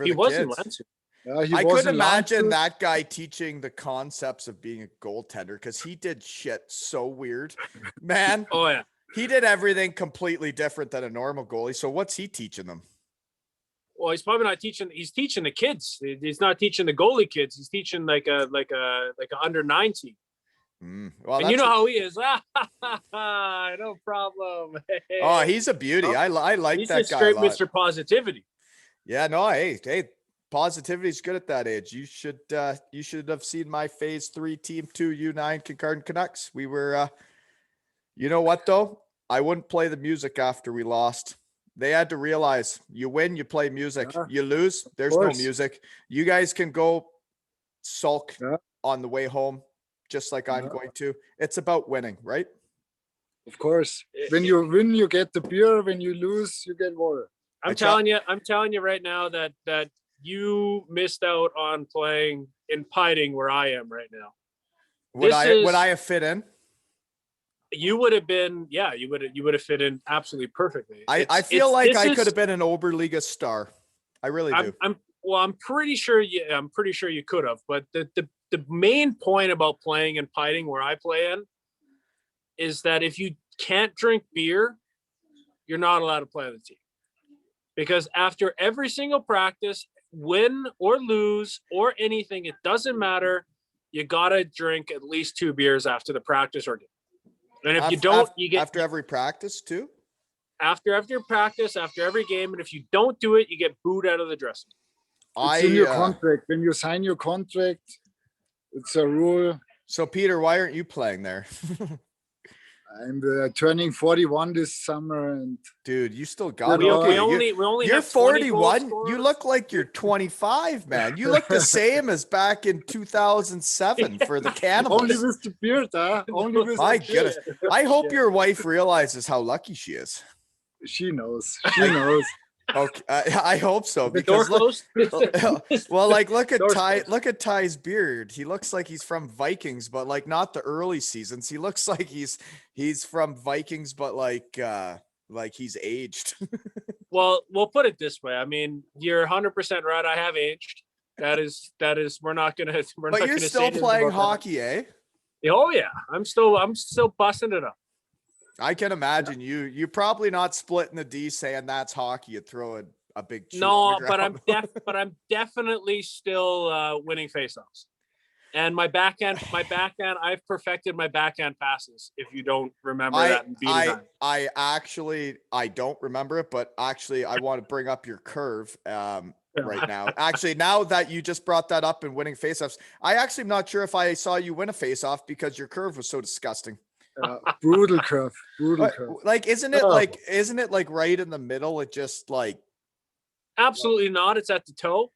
S3: He wasn't Landshut.
S2: Yeah,
S1: I couldn't imagine that guy teaching the concepts of being a goaltender, because he did shit so weird, man.
S3: Oh yeah,
S1: he did everything completely different than a normal goalie. So what's he teaching them?
S3: Well, he's probably not teaching. He's teaching the kids. He's not teaching the goalie kids. He's teaching like a under 19.
S1: Well,
S3: and you know how he is. No problem.
S1: Oh, he's a beauty. I like
S3: he's
S1: that
S3: just
S1: guy.
S3: Straight Mr. Positivity.
S1: Yeah, no, hey, positivity is good at that age. You should have seen my Phase 3 Team 2 U9 Kincardine Canucks. We were, you know what though? I wouldn't play the music after we lost. They had to realize you win, you play music. You lose, there's no music. You guys can go sulk on the way home, just like I'm going to. It's about winning, right?
S2: Of course. When you win, you get the beer. When you lose, you get water.
S3: I'm telling you right now that you missed out on playing in Piting where I am right now.
S1: Would I have fit in?
S3: You would have been, you would have fit in absolutely perfectly.
S1: I feel like I could have been an Oberliga star. I really do.
S3: I'm pretty sure you could have, but the main point about playing in Piting where I play in is that if you can't drink beer, you're not allowed to play on the team. Because after every single practice, win or lose or anything, it doesn't matter. You gotta drink at least 2 beers after the practice or game. And if you don't, you get
S1: after every practice too.
S3: After practice, after every game, and if you don't do it, you get booed out of the dressing room.
S2: It's in your contract. When you sign your contract, it's a rule.
S1: So Peter, why aren't you playing there?
S2: I'm turning 41 this summer, and
S1: Dude, you still got
S2: We
S1: it.
S2: only-
S1: Okay,
S3: we only
S1: you're
S3: have 20 goal
S1: 41. You
S3: scorers.
S1: look like you're 25, man. You look the same as back in 2007 for the
S2: only
S1: Cannibals.
S2: with the beard, huh? Only with
S1: My
S2: the beard.
S1: goodness. I hope
S3: Yeah.
S1: your wife realizes how lucky she is.
S2: She knows. She knows.
S1: Okay, I hope so
S3: The door
S1: because look,
S3: closed.
S1: well, like look at
S3: Door's
S1: Ty.
S3: closed.
S1: Look at Ty's beard. He looks like he's from Vikings, but like not the early seasons. He looks like he's from Vikings, but like he's aged.
S3: Well, we'll put it this way. I mean, you're 100% right. I have aged. That is. We're not gonna. We're
S1: But
S3: not
S1: you're
S3: gonna
S1: still
S3: say anything
S1: playing
S3: about that.
S1: hockey, eh?
S3: Oh yeah, I'm still busting it up.
S1: I can imagine you probably not splitting the D saying that's hockey and throwing a big chew on
S3: No,
S1: the
S3: but I'm
S1: ground.
S3: I'm definitely still winning faceoffs. And my backhand, I've perfected my backhand passes. If you don't remember that, in beating
S1: I actually I don't remember it, but actually I want to bring up your curve right now. Actually, now that you just brought that up in winning faceoffs, I actually am not sure if I saw you win a faceoff because your curve was so disgusting.
S2: Brutal curve. Brutal
S1: But,
S2: curve.
S1: like, isn't it
S2: Oh.
S1: like right in the middle? It just like
S3: absolutely not. It's at the toe.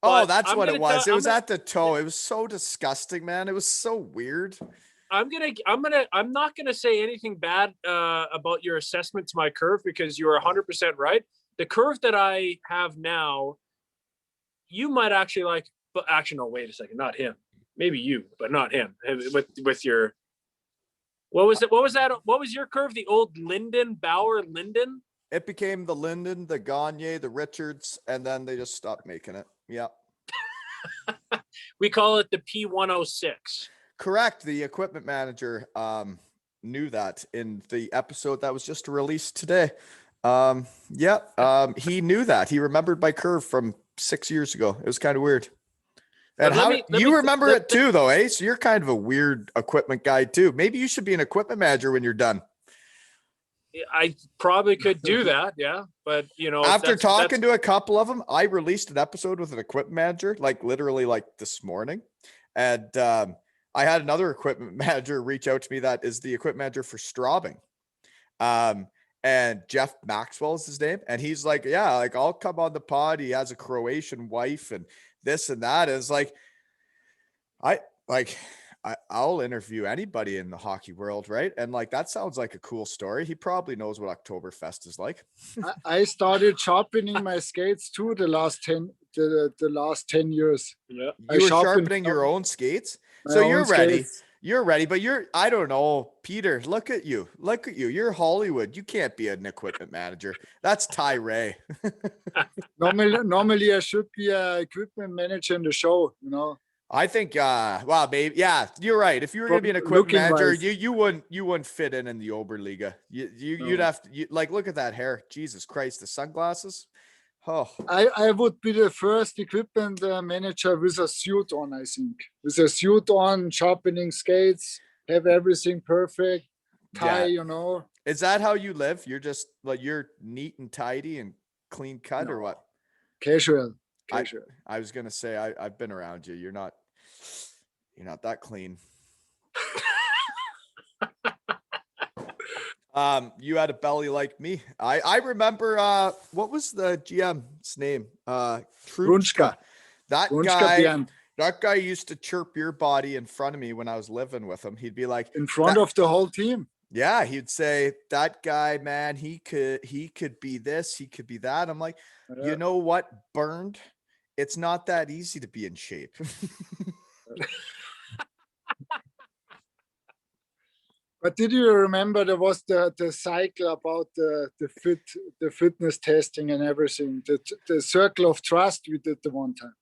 S1: oh,
S3: But
S1: that's
S3: I'm
S1: what it
S3: gonna
S1: was.
S3: tell-
S1: It
S3: I'm
S1: was
S3: gonna-
S1: at the toe. It was so disgusting, man. It was so weird.
S3: I'm not gonna say anything bad about your assessment to my curve because you are 100% right. The curve that I have now, you might actually like. But actually, no. Wait a second. Not him. Maybe you, but not him. With your. What was it? What was that? What was your curve? The old Bauer Linden?
S1: It became the Linden, the Gagne, the Richards, and then they just stopped making it. Yeah.
S3: We call it the P106.
S1: Correct. The equipment manager knew that in the episode that was just released today. He knew that. He remembered my curve from 6 years ago. It was kind of weird. And
S3: But
S1: how
S3: let
S1: you
S3: me-
S1: remember
S3: let-
S1: it too, though, eh? So you're kind of a weird equipment guy too. Maybe you should be an equipment manager when you're done.
S3: I probably could do that, yeah. But
S1: After
S3: that's-
S1: talking to a couple of them, I released an episode with an equipment manager, like literally like this morning. And I had another equipment manager reach out to me that is the equipment manager for Straubing. And Jeff Maxwell is his name. And he's like, yeah, like I'll come on the pod. He has a Croatian wife and this and that. And it's like, I'll interview anybody in the hockey world, right? And like that sounds like a cool story. He probably knows what Oktoberfest is like.
S2: I started sharpening my skates too the last 10 years.
S3: yeah.
S2: I
S1: You were
S2: sharpened
S1: sharpening your own skates.
S2: my
S1: So
S2: own
S1: you're ready.
S2: skates.
S1: You're ready, but I don't know, Peter, look at you. You're Hollywood. You can't be an equipment manager. That's Ty Ray.
S2: Normally I should be a equipment manager in the show,
S1: I think, well, maybe, yeah, you're right. If you were going to be an equipment
S2: Looking
S1: manager,
S2: wise.
S1: you wouldn't fit in the Oberliga. You'd
S2: No.
S1: have to, like, look at that hair. Jesus Christ, the sunglasses. Oh,
S2: I would be the first equipment manager with a suit on, I think. With a suit on, sharpening skates, have everything perfect, tie,
S1: Yeah. Is that how you live? You're just like, you're neat and tidy and clean cut or
S2: No.
S1: what?
S2: casual.
S1: I was going to say, I've been around you. You're not that clean. You had a belly like me. I remember, what was the GM's name?
S2: Brunschka.
S1: That
S2: Brunschka
S1: guy,
S2: Bernd,
S1: that guy used to chirp your body in front of me when I was living with him. He'd be like,
S2: in front of the whole team.
S1: yeah, he'd say, that guy, man, he could be this, he could be that. I'm like, you know what, Burned? It's not that easy to be in shape.
S2: But did you remember there was the cycle about the fitness testing and everything, the circle of trust we did the one time?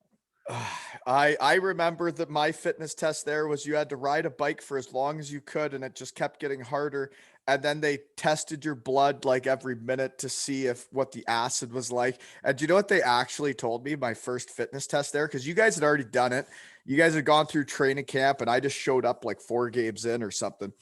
S1: I remember that my fitness test there was you had to ride a bike for as long as you could, and it just kept getting harder. And then they tested your blood like every minute to see what the acid was like. And do you know what they actually told me my first fitness test there? Because you guys had already done it. You guys had gone through training camp, and I just showed up like 4 games in or something.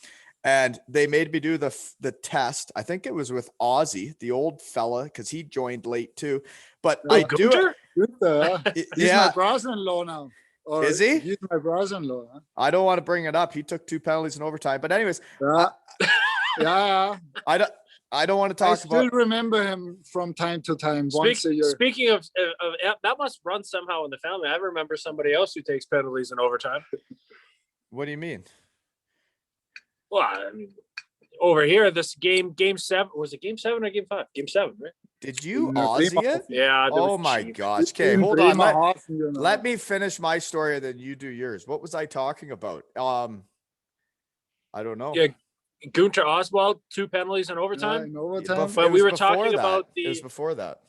S1: And they made me do the test. I think it was with Ozzy, the old fella, because he joined late too. But I do it.
S2: Good, he's
S1: Yeah.
S2: my brother-in-law now. Or
S1: Is he?
S2: He's my brother-in-law. Huh?
S1: I don't want to bring it up. He took 2 penalties in overtime. But anyways,
S2: Yeah. Yeah,
S1: I don't want to
S2: I
S1: talk
S2: still
S1: about.
S2: remember him from time to time, once a year.
S3: Speaking of that must run somehow in the family. I remember somebody else who takes penalties in overtime.
S1: What do you mean?
S3: Well, I mean, over here, this game 7, was it game 7 or game 5? Game 7, right?
S1: Did you
S2: In
S1: Aussie it?
S2: Bremerhaven.
S3: Yeah. there
S1: Oh
S3: was
S1: my
S3: cheap.
S1: gosh. Okay,
S2: In
S1: hold on.
S2: Bremerhaven, you know.
S1: Let me finish my story and then you do yours. What was I talking about? I don't know.
S3: Yeah, Gunter Oswald, 2 penalties in
S2: Yeah,
S3: overtime.
S2: in overtime.
S3: But
S1: It
S3: we
S1: was
S3: were
S1: before
S3: talking
S1: that.
S3: about
S1: It was
S3: the
S1: before that.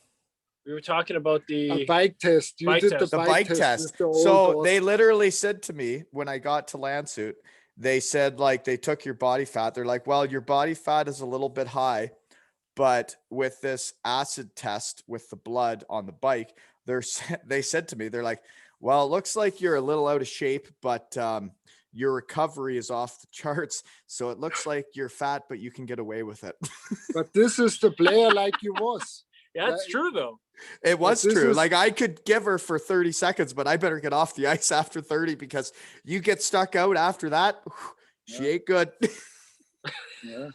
S3: we were talking about
S2: A
S3: the
S2: bike test. You
S3: Bike
S2: did
S3: test.
S1: The
S2: the
S1: bike
S2: test.
S1: test.
S2: With the old
S1: So
S2: horse.
S1: they literally said to me when I got to Landshut, they said like they took your body fat. They're like, well, your body fat is a little bit high, but with this acid test with the blood on the bike, they said to me, they're like, well, it looks like you're a little out of shape, but your recovery is off the charts. So it looks like you're fat, but you can get away with it.
S2: But this is the player like you was.
S3: Yeah, it's true though.
S1: It was
S2: this
S1: true.
S2: is-
S1: Like I could give her for 30 seconds, but I better get off the ice after 30 because you get stuck out after that. She
S2: Yeah.
S1: ain't good.
S2: Yeah.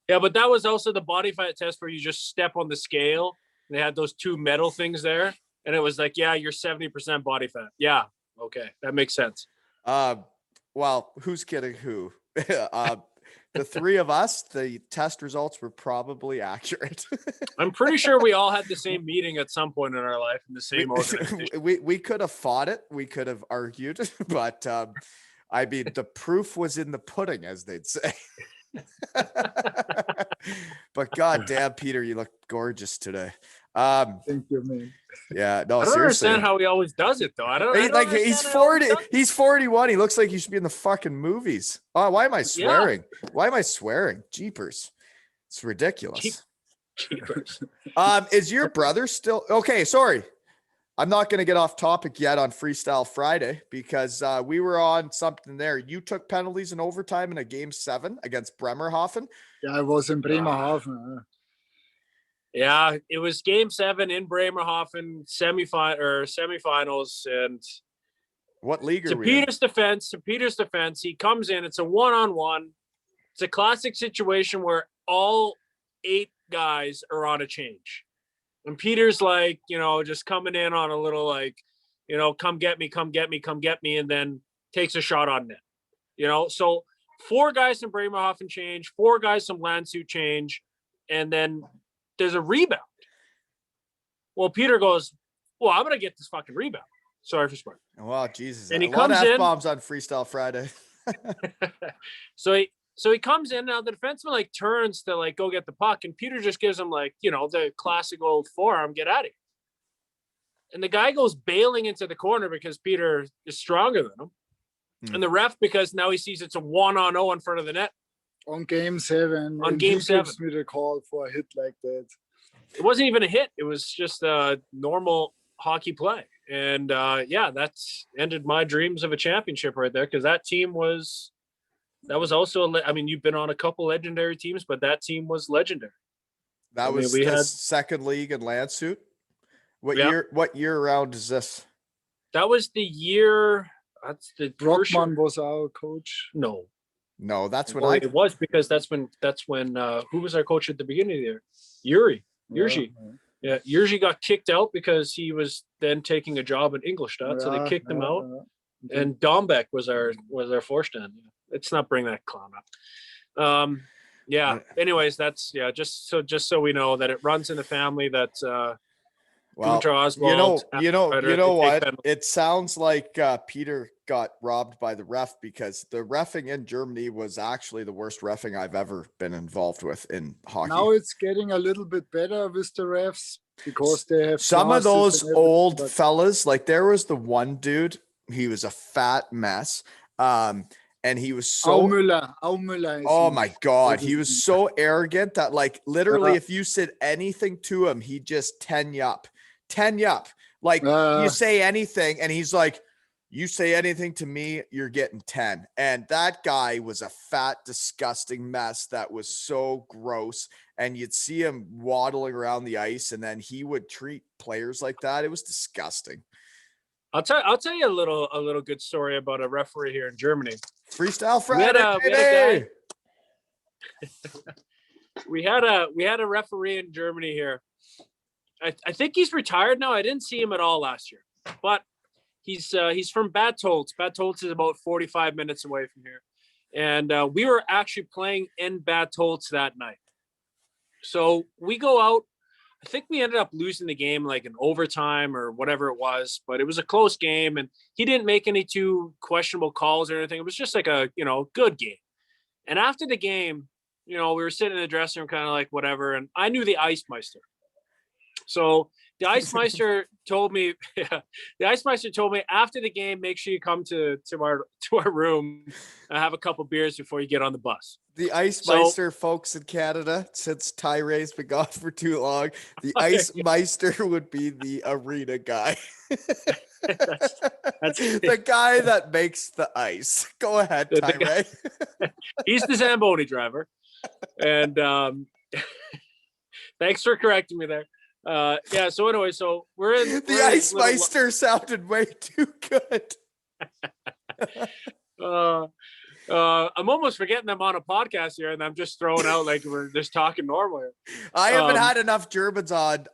S3: Yeah, but that was also the body fat test where you just step on the scale. They had those 2 metal things there, and it was like, yeah, you're 70% body fat. Yeah, okay, that makes sense.
S1: Well, who's kidding who? The 3 of us, the test results were probably accurate.
S3: I'm pretty sure we all had the same meeting at some point in our life in the same organization.
S1: we could have fought it. We could have argued, but I mean, the proof was in the pudding, as they'd say. But goddamn, Peter, you look gorgeous today.
S2: Thank you, man.
S1: Yeah, no,
S3: I don't
S1: seriously.
S3: understand how he always does it though. I don't
S1: He's
S3: understand how
S1: 40.
S3: he does it.
S1: He's 41. He looks like he should be in the fucking movies. Oh, why am I swearing? Why am I swearing? Jeepers. It's ridiculous.
S3: Jeepers.
S1: Is your brother still okay? Sorry. I'm not going to get off topic yet on Freestyle Friday because we were on something there. You took penalties in overtime in a game 7 against Bremerhaven.
S2: Yeah, I was in Bremerhaven.
S3: Yeah, it was game 7 in Bremerhaven semifinals, and
S1: What league are
S3: to
S1: we in?
S3: Peter's defense, he comes in, it's a 1-on-1. It's a classic situation where all 8 guys are on a change. And Peter's like, just coming in on a little like, come get me, and then takes a shot on net. So 4 guys from Bremerhaven change, 4 guys from Landshut change, and then there's a rebound. Well, Peter goes, well, I'm going to get this fucking rebound. Sorry for swearing.
S1: Wow, Jesus.
S3: And he
S1: a lot of
S3: comes in-
S1: F-bombs on Freestyle Friday.
S3: So he comes in. Now the defenseman like turns to like go get the puck, and Peter just gives him like, the classic old forearm, get out of here. And the guy goes bailing into the corner because Peter is stronger than him.
S1: Hmm.
S3: And the ref, because now he sees it's a 1-on-0 in front of the net.
S2: On game 7.
S3: On
S2: and
S3: game
S2: he
S3: 7.
S2: gives me the call for a hit like that.
S3: It wasn't even a hit. It was just a normal hockey play. And that's ended my dreams of a championship right there, because that team was also you've been on a couple legendary teams, but that team was legendary.
S1: That was the second league in Landshut. What year round is this?
S3: That was the year. That's the
S2: Brockman was our coach.
S1: No, that's when
S3: it was, because that's when who was our coach at the beginning of the year? Yuri. Yeah, Yuri got kicked out because he was then taking a job in Ingolstadt, so they kicked him out. And Dombeck was our forestand. Let's not bring that clown up. Anyways, that's just so we know that it runs in the family that
S1: well,
S3: Gunter Oswald,
S1: you know what?
S3: penalties.
S1: It sounds like Peter got robbed by the ref, because the reffing in Germany was actually the worst reffing I've ever been involved with in hockey.
S2: Now it's getting a little bit better with the refs because they have
S1: some of
S2: classes
S1: those
S2: and everything,
S1: old
S2: but
S1: fellas. Like there was the one dude, he was a fat mess. And he was so
S2: Aumüller
S1: oh my God, he was so arrogant that like literally if you said anything to him, he'd just 10 you up. Like you say anything and he's like, you say anything to me, you're getting 10. And that guy was a fat, disgusting mess that was so gross. And you'd see him waddling around the ice, and then he would treat players like that. It was disgusting.
S3: I'll tell you a little good story about a referee here in Germany.
S1: Freestyle
S3: We had
S1: Friday,
S3: a
S1: baby.
S3: we had a referee in Germany here. I think he's retired now. I didn't see him at all last year, but he's from Bad Tolz. Bad Tolz is about 45 minutes away from here. And we were actually playing in Bad Tolz that night. So we go out. I think we ended up losing the game like in overtime or whatever it was, but it was a close game and he didn't make any too questionable calls or anything. It was just like a, good game. And after the game, we were sitting in the dressing room kind of like whatever. And I knew the Ice Meister. So the Ice Meister told me, after the game, make sure you come to our room and have a couple beers before you get on the bus.
S1: The Ice Meister, folks in Canada, since Tyree's been gone for too long, the Ice Meister would be the arena guy.
S3: That's
S1: the guy that makes the ice. Go ahead, Tyree.
S3: He's the Zamboni driver. And thanks for correcting me there. Yeah, so anyway, so we're in
S1: the Ice Meister sounded way too good.
S3: I'm almost forgetting I'm on a podcast here and I'm just throwing out like we're just talking normally.
S1: I haven't had enough Germans on.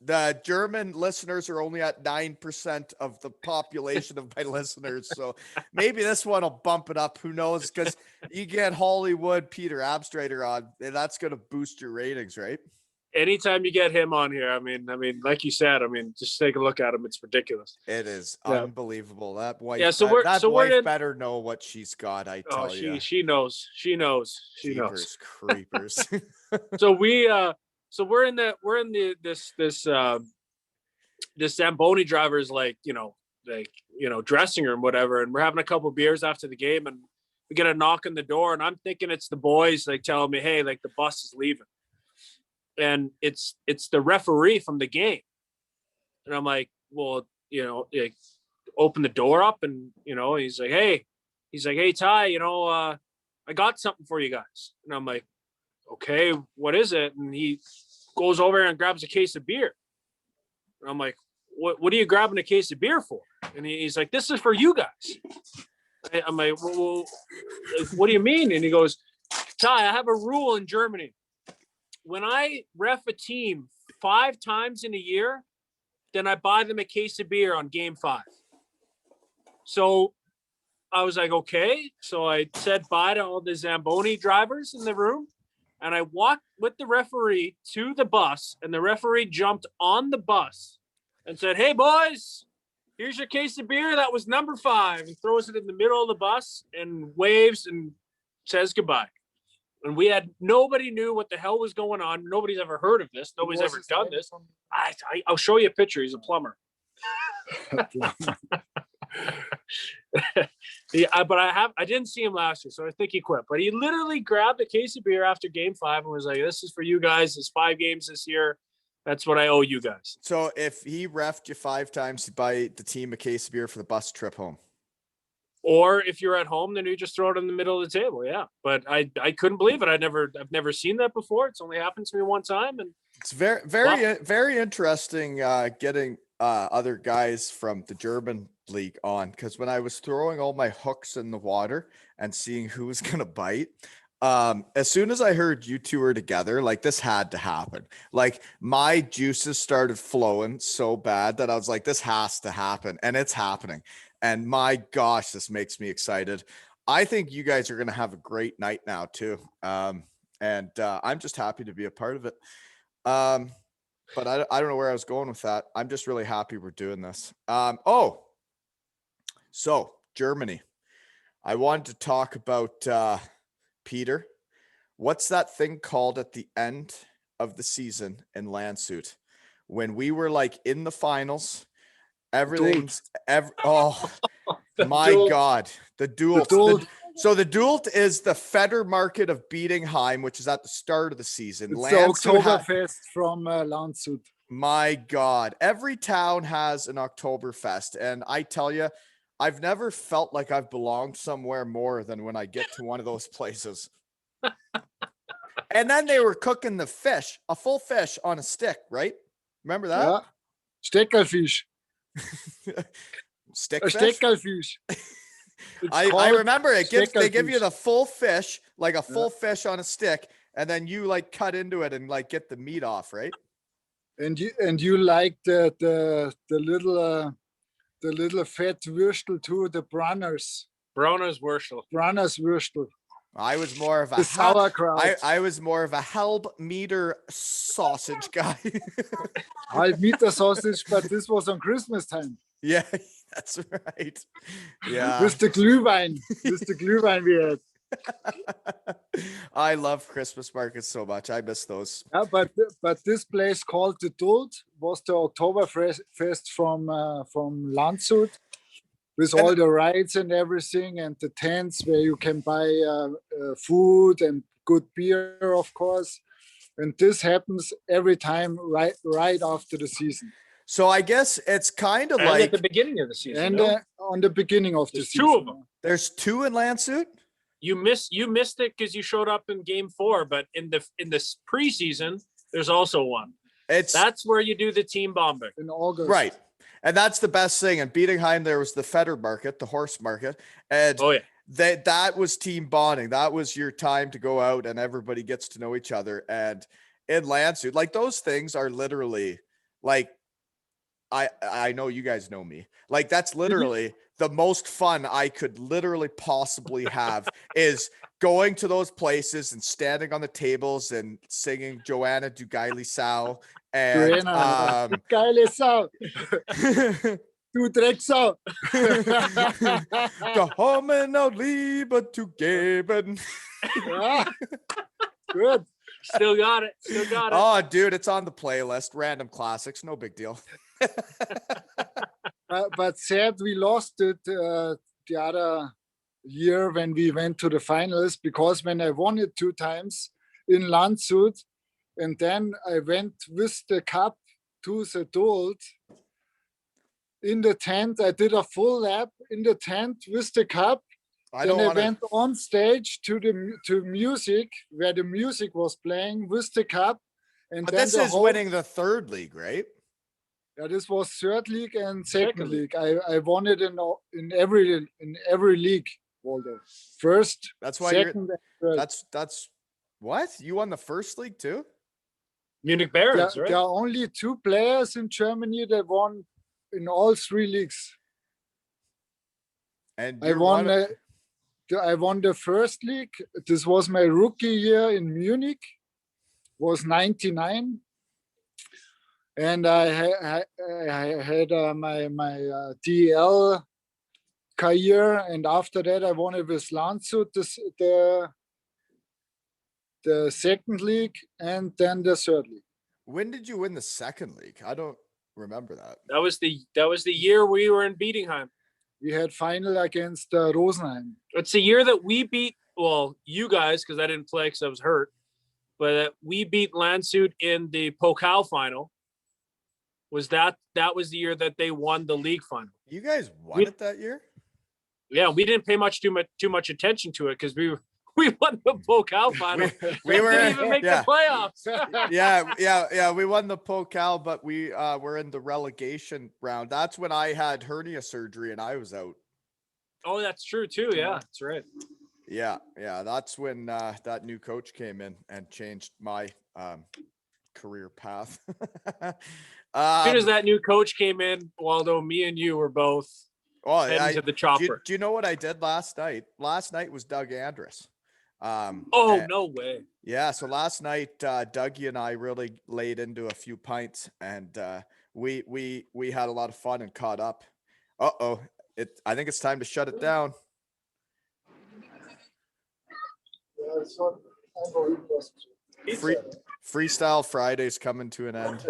S1: The German listeners are only at 9% of the population of my listeners. So maybe this one will bump it up. Who knows? Because you get Hollywood Peter Abstreiter on, and that's going to boost your ratings, right?
S3: Anytime you get him on here, I mean, like you said, just take a look at him. It's ridiculous.
S1: It is unbelievable. That wife,
S3: wife
S1: better know what she's got. I tell you,
S3: she knows.
S1: Creepers.
S3: So we're in this Zamboni driver's dressing room, whatever, and we're having a couple beers after the game, and we get a knock on the door, and I'm thinking it's the boys telling me, hey, the bus is leaving. And it's the referee from the game. And I'm like, well, open the door up and, he's like, hey, Ty, I got something for you guys. And I'm like, okay, what is it? And he goes over and grabs a case of beer. And I'm like, what are you grabbing a case of beer for? And he's like, this is for you guys. I'm like, well, what do you mean? And he goes, Ty, I have a rule in Germany. When I ref a team 5 times in a year, then I buy them a case of beer on game 5. So I was like, okay. So I said bye to all the Zamboni drivers in the room. And I walked with the referee to the bus. And the referee jumped on the bus and said, hey, boys, here's your case of beer. That was number 5. He throws it in the middle of the bus and waves and says goodbye. And nobody knew what the hell was going on. Nobody's ever heard of this. Nobody's ever done this. I'll show you a picture. He's a plumber. Yeah, but I didn't see him last year, so I think he quit. But he literally grabbed a case of beer after game 5 and was like, this is for you guys. It's 5 games this year. That's what I owe you guys.
S1: So if he refed you 5 times, you buy the team a case of beer for the bus trip home.
S3: Or if you're at home, then you just throw it in the middle of the table. Yeah. But I couldn't believe it. I've never seen that before. It's only happened to me one time. And
S1: it's very interesting getting other guys from the German league on. Cause when I was throwing all my hooks in the water and seeing who was going to bite, as soon as I heard you two are together, this had to happen. My juices started flowing so bad that I was like, this has to happen. And it's happening. And my gosh, this makes me excited. I think you guys are going to have a great night now too. And I'm just happy to be a part of it. But I don't know where I was going with that. I'm just really happy we're doing this. So Germany, I wanted to talk about Peter. What's that thing called at the end of the season in Landshut when we were in the finals? Everything's my God, the duel. So the duel is the Feder market of Bietigheim, which is at the start of the season.
S2: It's the Oktoberfest from Landshut.
S1: My God, every town has an Oktoberfest. And I tell you, I've never felt like I've belonged somewhere more than when I get to one of those places. And then they were cooking the fish, a full fish on a stick, right? Remember that?
S2: Yeah. Steckerfisch.
S1: Stickfish?
S2: Steckerfisch.
S1: I
S2: called
S1: remember it gives they give you
S2: Steckerfisch.
S1: the full fish, like a full fish on a stick, and then you like cut into it and like get the meat off, right?
S2: And you like the little fat Würstel too, the
S3: Brona's Wurstel.
S2: Branner's Würstel,
S1: I was more of a
S2: the sauerkraut.
S1: I was more of a halb meter sausage guy.
S2: Halb meter sausage, but this was on Christmas time.
S1: Yeah, that's right. Yeah.
S2: With the Glühwein we had.
S1: I love Christmas markets so much. I miss those.
S2: Yeah, but this place called the Duld was the Oktoberfest from Landshut, with all the rides and everything, and the tents where you can buy food and good beer, of course. And this happens every time right after the season.
S1: So I guess it's kind of
S3: And
S1: like
S3: at the beginning of the season.
S2: And
S3: no?
S2: on the beginning of the
S3: There's
S2: season.
S3: two of them.
S1: there's two in Landshut.
S3: You missed it because you showed up in game 4, but in the preseason, there's also one. That's where you do the team bombing.
S2: In August.
S1: Right. And that's the best thing. In Bietigheim, there was the Feder market, the horse market. And
S3: Oh yeah.
S1: that was team bonding. That was your time to go out and everybody gets to know each other. And in Landshut, like those things are literally like, I know you guys know me. Like that's literally the most fun I could literally possibly have is going to those places and standing on the tables and singing Joanna Du Geile Sau and
S2: Geile Sau. Du Drecksau.
S1: Gekommen aus Liebe zu geben.
S2: Yeah. Good.
S3: Still got it.
S1: Oh, dude, it's on the playlist. Random classics, no big deal.
S2: But sad we lost it the other year when we went to the finals, because when I won it 2 times in Landshut, and then I went with the cup to the Duld in the tent. I did a full lap in the tent with the cup. I went on stage to music, where the music was playing with the cup. And
S1: but
S2: then
S1: this is winning the 3rd league, right?
S2: Yeah, this was 3rd league and 2nd league. I won it in every league, Waldo. First,
S1: that's why
S2: 2nd,
S1: that's what? You won the 1st league too?
S3: Munich Barons, right?
S2: There are only 2 players in Germany that won in all 3 leagues.
S1: And
S2: I won the 1st league. This was my rookie year in Munich. Was 99. And I had my DL career, and after that I won it with Landshut, the 2nd league, and then the 3rd league.
S1: When did you win the 2nd league? I don't remember that.
S3: That was the year we were in Bietigheim.
S2: We had final against Rosenheim.
S3: It's the year that we beat, well, you guys, because I didn't play because I was hurt, but we beat Landshut in the Pokal final. That was the year that they won the league final.
S1: You guys won it that year?
S3: Yeah, we didn't pay too much attention to it because we won the Pokal final.
S1: We were
S3: didn't even make the playoffs.
S1: yeah. We won the Pokal, but we were in the relegation round. That's when I had hernia surgery and I was out.
S3: Oh, that's true too. Yeah, that's right.
S1: Yeah. That's when that new coach came in and changed my career path.
S3: As soon as that new coach came in, Waldo, me and you were both heading to the chopper.
S1: Do you know what I did last night? Last night was Doug Andrus.
S3: No way.
S1: Yeah, so last night Dougie and I really laid into a few pints, and we had a lot of fun and caught up. I think it's time to shut it down. Freestyle Friday's coming to an end.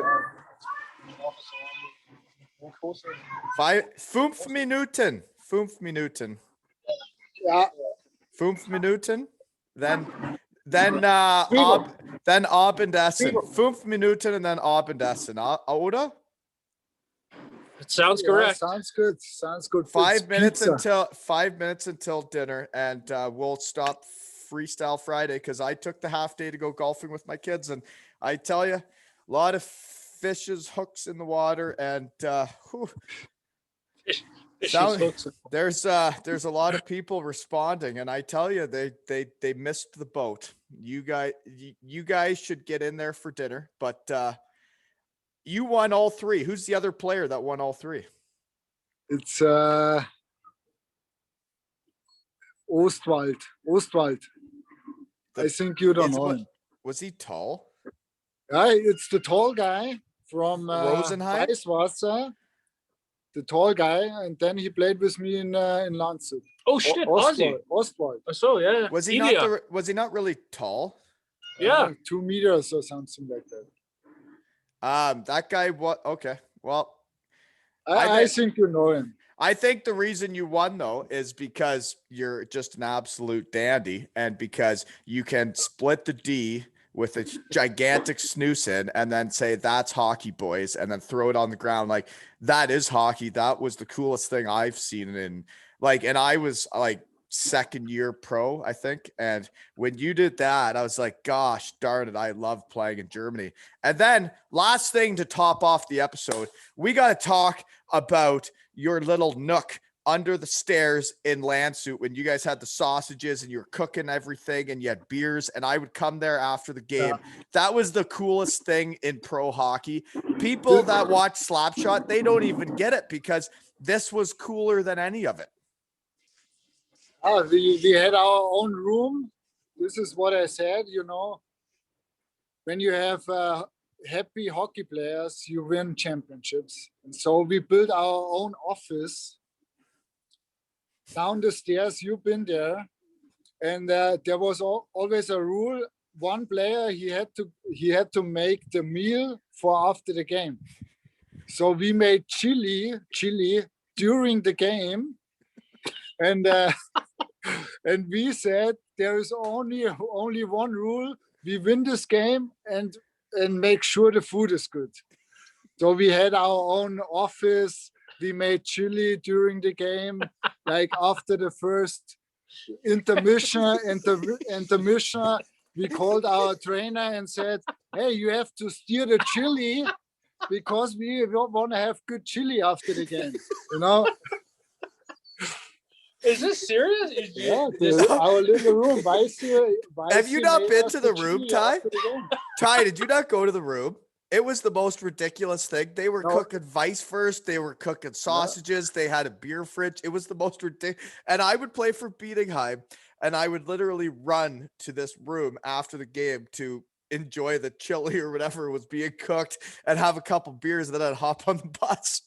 S1: 5 Minuten. 5 Minuten.
S2: Yeah.
S1: 5 Minuten. Then Abendessen. 5 Minuten and then Abendessen. Oder?
S3: It sounds correct.
S2: Sounds good.
S1: 5 minutes until dinner, and we'll stop Freestyle Friday because I took the half day to go golfing with my kids, and I tell you, a lot of fishes, hooks in the water, and There's a lot of people responding, and I tell you, they missed the boat. You guys should get in there for dinner, but you won all three. Who's the other player that won all three?
S2: It's Ostwald. I think you don't know him.
S1: Was he tall?
S2: Yeah, it's the tall guy from
S1: Rosenheim?
S2: Weißwasser. The tall guy, and then he played with me in Landshut.
S3: Oh shit, Aussie.
S2: Ostwald.
S3: So yeah.
S1: Was he not really tall?
S3: Yeah.
S2: 2 meters or something like that.
S1: That guy. What? Okay. Well,
S2: I think you know him.
S1: I think the reason you won, though, is because you're just an absolute dandy, and because you can split the D with a gigantic snooze in and then say, that's hockey, boys, and then throw it on the ground. Like, that is hockey. That was the coolest thing I've seen. And I was like second year pro, I think. And when you did that, I was like, gosh darn it, I love playing in Germany. And then last thing to top off the episode, we got to talk about your little nook under the stairs in Landshut when you guys had the sausages and you were cooking everything and you had beers, and I would come there after the game. That was the coolest thing in pro hockey. People that watch Slapshot, they don't even get it because this was cooler than any of it.
S2: We had our own room. This is what I said, when you have happy hockey players, you win championships. And so we built our own office down the stairs. You've been there, and there was always a rule. One player, he had to make the meal for after the game. So we made chili during the game, and and we said there is only one rule: we win this game and make sure the food is good. So we had our own office. We made chili during the game, like after the first intermission, we called our trainer and said, hey, you have to steer the chili because we want to have good chili after the game,
S3: Is this serious?
S2: Our little room.
S1: Have you not been to the room, Ty? Ty, did you not go to the room? It was the most ridiculous thing. They were cooking Vice first. They were cooking sausages. They had a beer fridge. It was the most ridiculous. And I would play for Bietigheim, and I would literally run to this room after the game to enjoy the chili or whatever was being cooked and have a couple beers, and then I'd hop on the bus.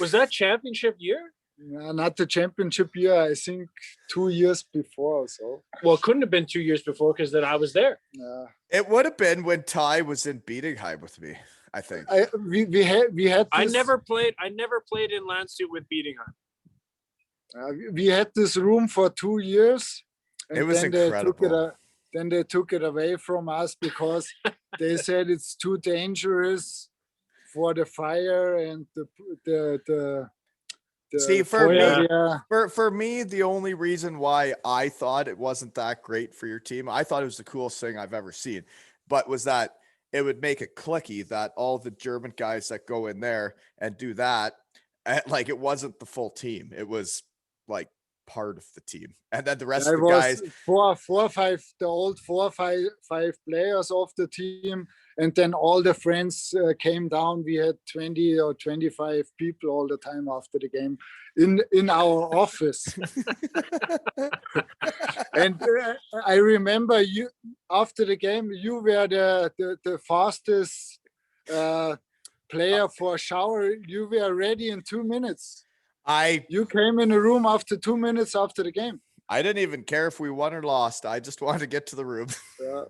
S3: Was that championship year?
S2: Yeah, not the championship year. I think 2 years before or so.
S3: Well, it couldn't have been 2 years before because then I was there.
S2: Yeah.
S1: It would have been when Ty was in Bietigheim with me, I think.
S2: We had. This,
S3: I never played in Landshut with Bietigheim.
S2: We had this room for 2 years. And
S1: it was incredible.
S2: Then they took it away from us because they said it's too dangerous for the fire and the
S1: See, for me, the only reason why I thought it wasn't that great for your team, I thought it was the coolest thing I've ever seen, but was that it would make it clicky that all the German guys that go in there and do that, like it wasn't the full team. It was like part of the team. And then the rest of the guys.
S2: Four or five players of the team. And then all the friends came down. We had 20 or 25 people all the time after the game in our office. And I remember you after the game, you were the fastest player for a shower. You were ready in 2 minutes. You came in the room after 2 minutes after the game.
S1: I didn't even care if we won or lost. I just wanted to get to the room.
S2: Yeah.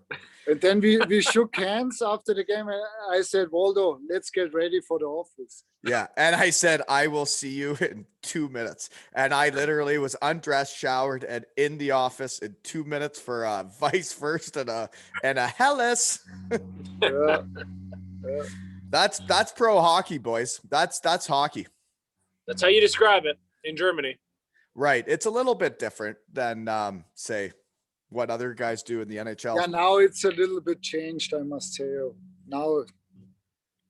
S2: And then we shook hands after the game. And I said, Waldo, let's get ready for the office.
S1: Yeah. And I said, I will see you in 2 minutes. And I literally was undressed, showered, and in the office in 2 minutes for a Vice first and a Hellas.
S2: Yeah.
S1: That's pro hockey, boys. That's hockey.
S3: That's how you describe it in Germany.
S1: Right. It's a little bit different than, say, what other guys do in the NHL.
S2: Yeah, now it's a little bit changed, I must say. Now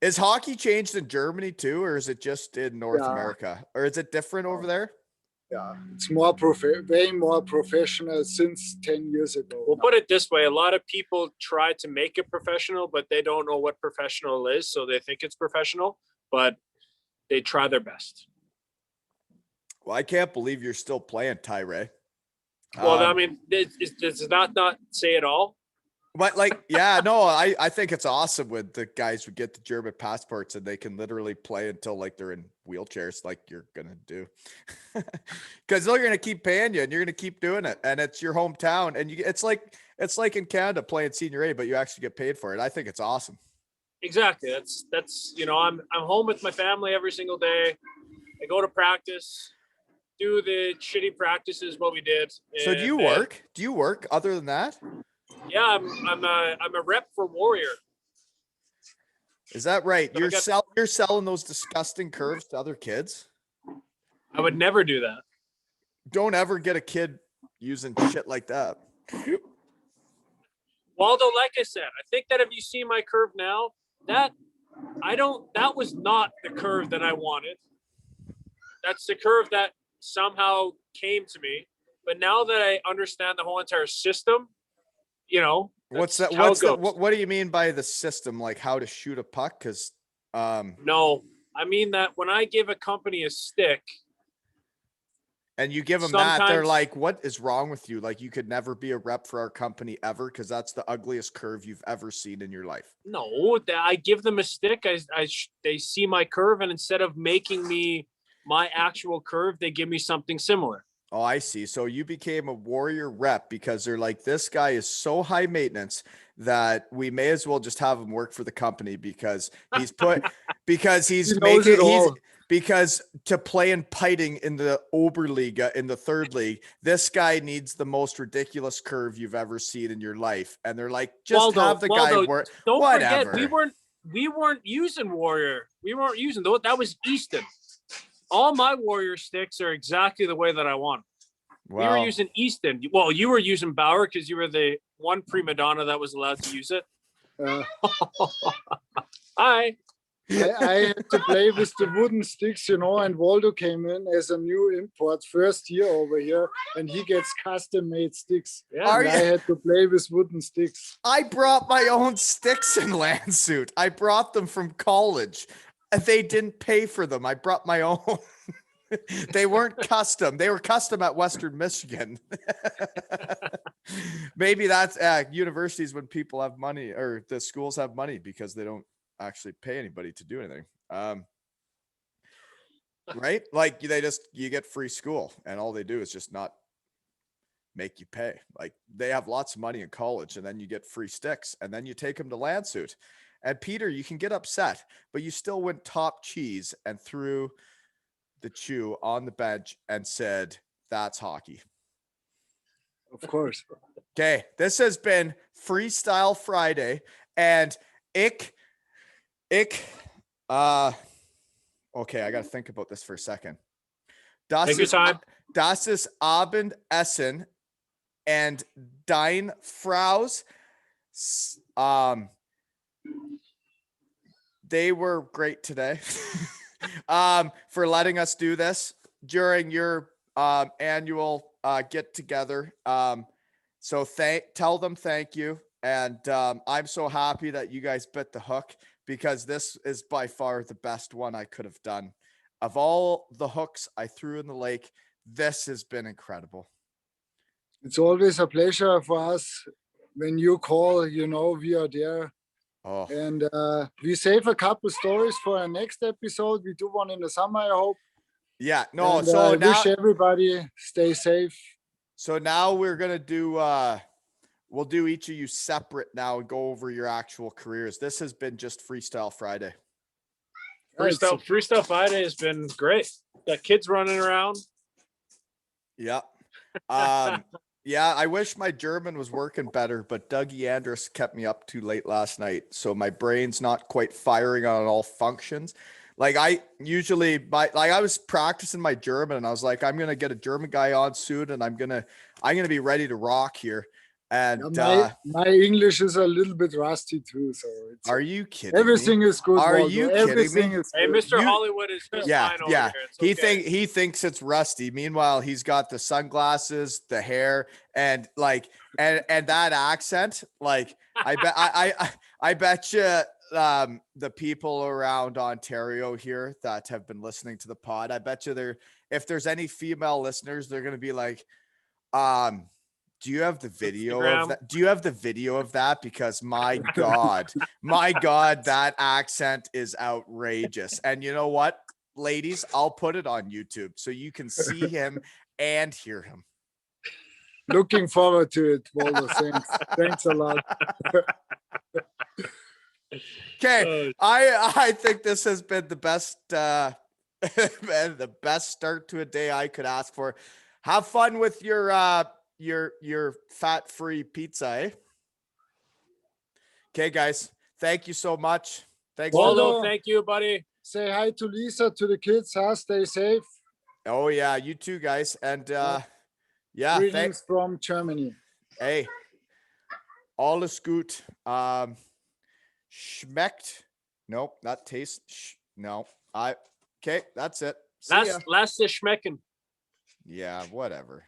S1: Is hockey changed in Germany too, or is it just in North
S2: Yeah.
S1: America? Or is it different over there?
S2: Yeah, it's way more professional since 10 years ago.
S3: We'll put it this way. A lot of people try to make it professional, but they don't know what professional is. So they think it's professional, but they try their best.
S1: Well, I can't believe you're still playing, Tyree.
S3: Well, I mean, does not say it all.
S1: But like, yeah, no, I think it's awesome when the guys who get the German passports and they can literally play until like they're in wheelchairs, like you're gonna do, because they're gonna keep paying you and you're gonna keep doing it, and it's your hometown, and it's like in Canada playing senior A, but you actually get paid for it. I think it's awesome.
S3: Exactly. That's I'm home with my family every single day. I go to practice, do the shitty practices what we did.
S1: So do you work? Do you work other than that?
S3: Yeah, I'm a rep for Warrior.
S1: Is that right?
S3: So
S1: You're selling those disgusting curves to other kids?
S3: I would never do that.
S1: Don't ever get a kid using shit like that.
S3: Waldo, like I said, I think that if you see my curve now, that was not the curve that I wanted. That's the curve that somehow came to me. But now that I understand the whole entire system,
S1: What's that? What do you mean by the system? Like how to shoot a puck? Because
S3: no, I mean that when I give a company a stick
S1: and you give them that, they're like, what is wrong with you? Like you could never be a rep for our company ever, because that's the ugliest curve you've ever seen in your life.
S3: No, I give them a stick. They see my curve, and instead of making me my actual curve, they give me something similar.
S1: Oh, I see. So you became a Warrior rep because they're like, this guy is so high maintenance that we may as well just have him work for the company because because to play in Piting in the Oberliga in the third league, this guy needs the most ridiculous curve you've ever seen in your life. And they're like, just have the guy work.
S3: Don't
S1: whatever.
S3: Forget, we weren't using Warrior. We weren't using that was Easton. All my Warrior sticks are exactly the way that I want. Wow. We were using Easton. Well, you were using Bauer because you were the one prima donna that was allowed to use it. Hi.
S2: I had to play with the wooden sticks, and Waldo came in as a new import first year over here, and he gets custom-made sticks.
S3: Yeah,
S2: I had to play with wooden sticks.
S1: I brought my own sticks in Landshut. I brought them from college. They didn't pay for them. I brought my own. They weren't custom. They were custom at Western Michigan. Maybe that's universities when people have money, or the schools have money because they don't actually pay anybody to do anything. Right? Like you get free school and all they do is just not make you pay. Like they have lots of money in college and then you get free sticks and then you take them to Landshut. And Peter, you can get upset, but you still went top cheese and threw the chew on the bench and said, that's hockey.
S2: Of course.
S1: Okay. This has been Freestyle Friday, and okay, I got to think about this for a second.
S3: Take your time.
S1: Das ist Abendessen and dein Frau's, they were great today for letting us do this during your annual get together. So tell them thank you. And I'm so happy that you guys bit the hook, because this is by far the best one I could have done. Of all the hooks I threw in the lake, this has been incredible.
S2: It's always a pleasure for us when you call, we are there. Oh. And we save a couple stories for our next episode. We do one in the summer, I hope.
S1: Yeah, no.
S2: And,
S1: so now,
S2: wish everybody stay safe.
S1: So now we're gonna do. We'll do each of you separate now and go over your actual careers. This has been just Freestyle Friday.
S3: Freestyle Friday has been great. Got kids running around.
S1: Yeah. Yeah, I wish my German was working better, but Dougie Andrus kept me up too late last night. So my brain's not quite firing on all functions. Like I was practicing my German and I was like, I'm going to get a German guy on soon and I'm going to be ready to rock here. And
S2: my English is a little bit rusty too, so it's
S1: are you kidding
S2: everything
S1: me?
S2: is good.
S1: Are
S2: Waldo.
S1: you kidding
S2: Everything
S1: me?
S2: is
S3: Hey,
S2: good.
S3: Mr. Hollywood is just
S1: Yeah,
S3: fine over
S1: yeah.
S3: here. It's okay.
S1: He thinks it's rusty. Meanwhile, he's got the sunglasses, the hair, and like and that accent. Like I bet you the people around Ontario here that have been listening to the pod, I bet you if there's any female listeners, they're gonna be like, do you have the video of
S3: Instagram.
S1: that? Do you have the video of that? Because my God, that accent is outrageous. And you know what, ladies, I'll put it on YouTube so you can see him and hear him.
S2: Looking forward to it, Waldo. Thanks a lot.
S1: Okay, I think this has been the best the best start to a day I could ask for. Have fun with your fat-free pizza, eh? Okay, guys. Thank you so much. Thanks.
S3: Waldo, thank you, buddy.
S2: Say hi to Lisa, to the kids. Stay safe.
S1: Oh yeah, you too, guys. And yeah,
S2: Greetings from Germany.
S1: Hey, alles gut. Schmeckt. Nope, not taste. No. Okay, that's it. See ya.
S3: Lass es schmecken.
S1: Yeah, whatever.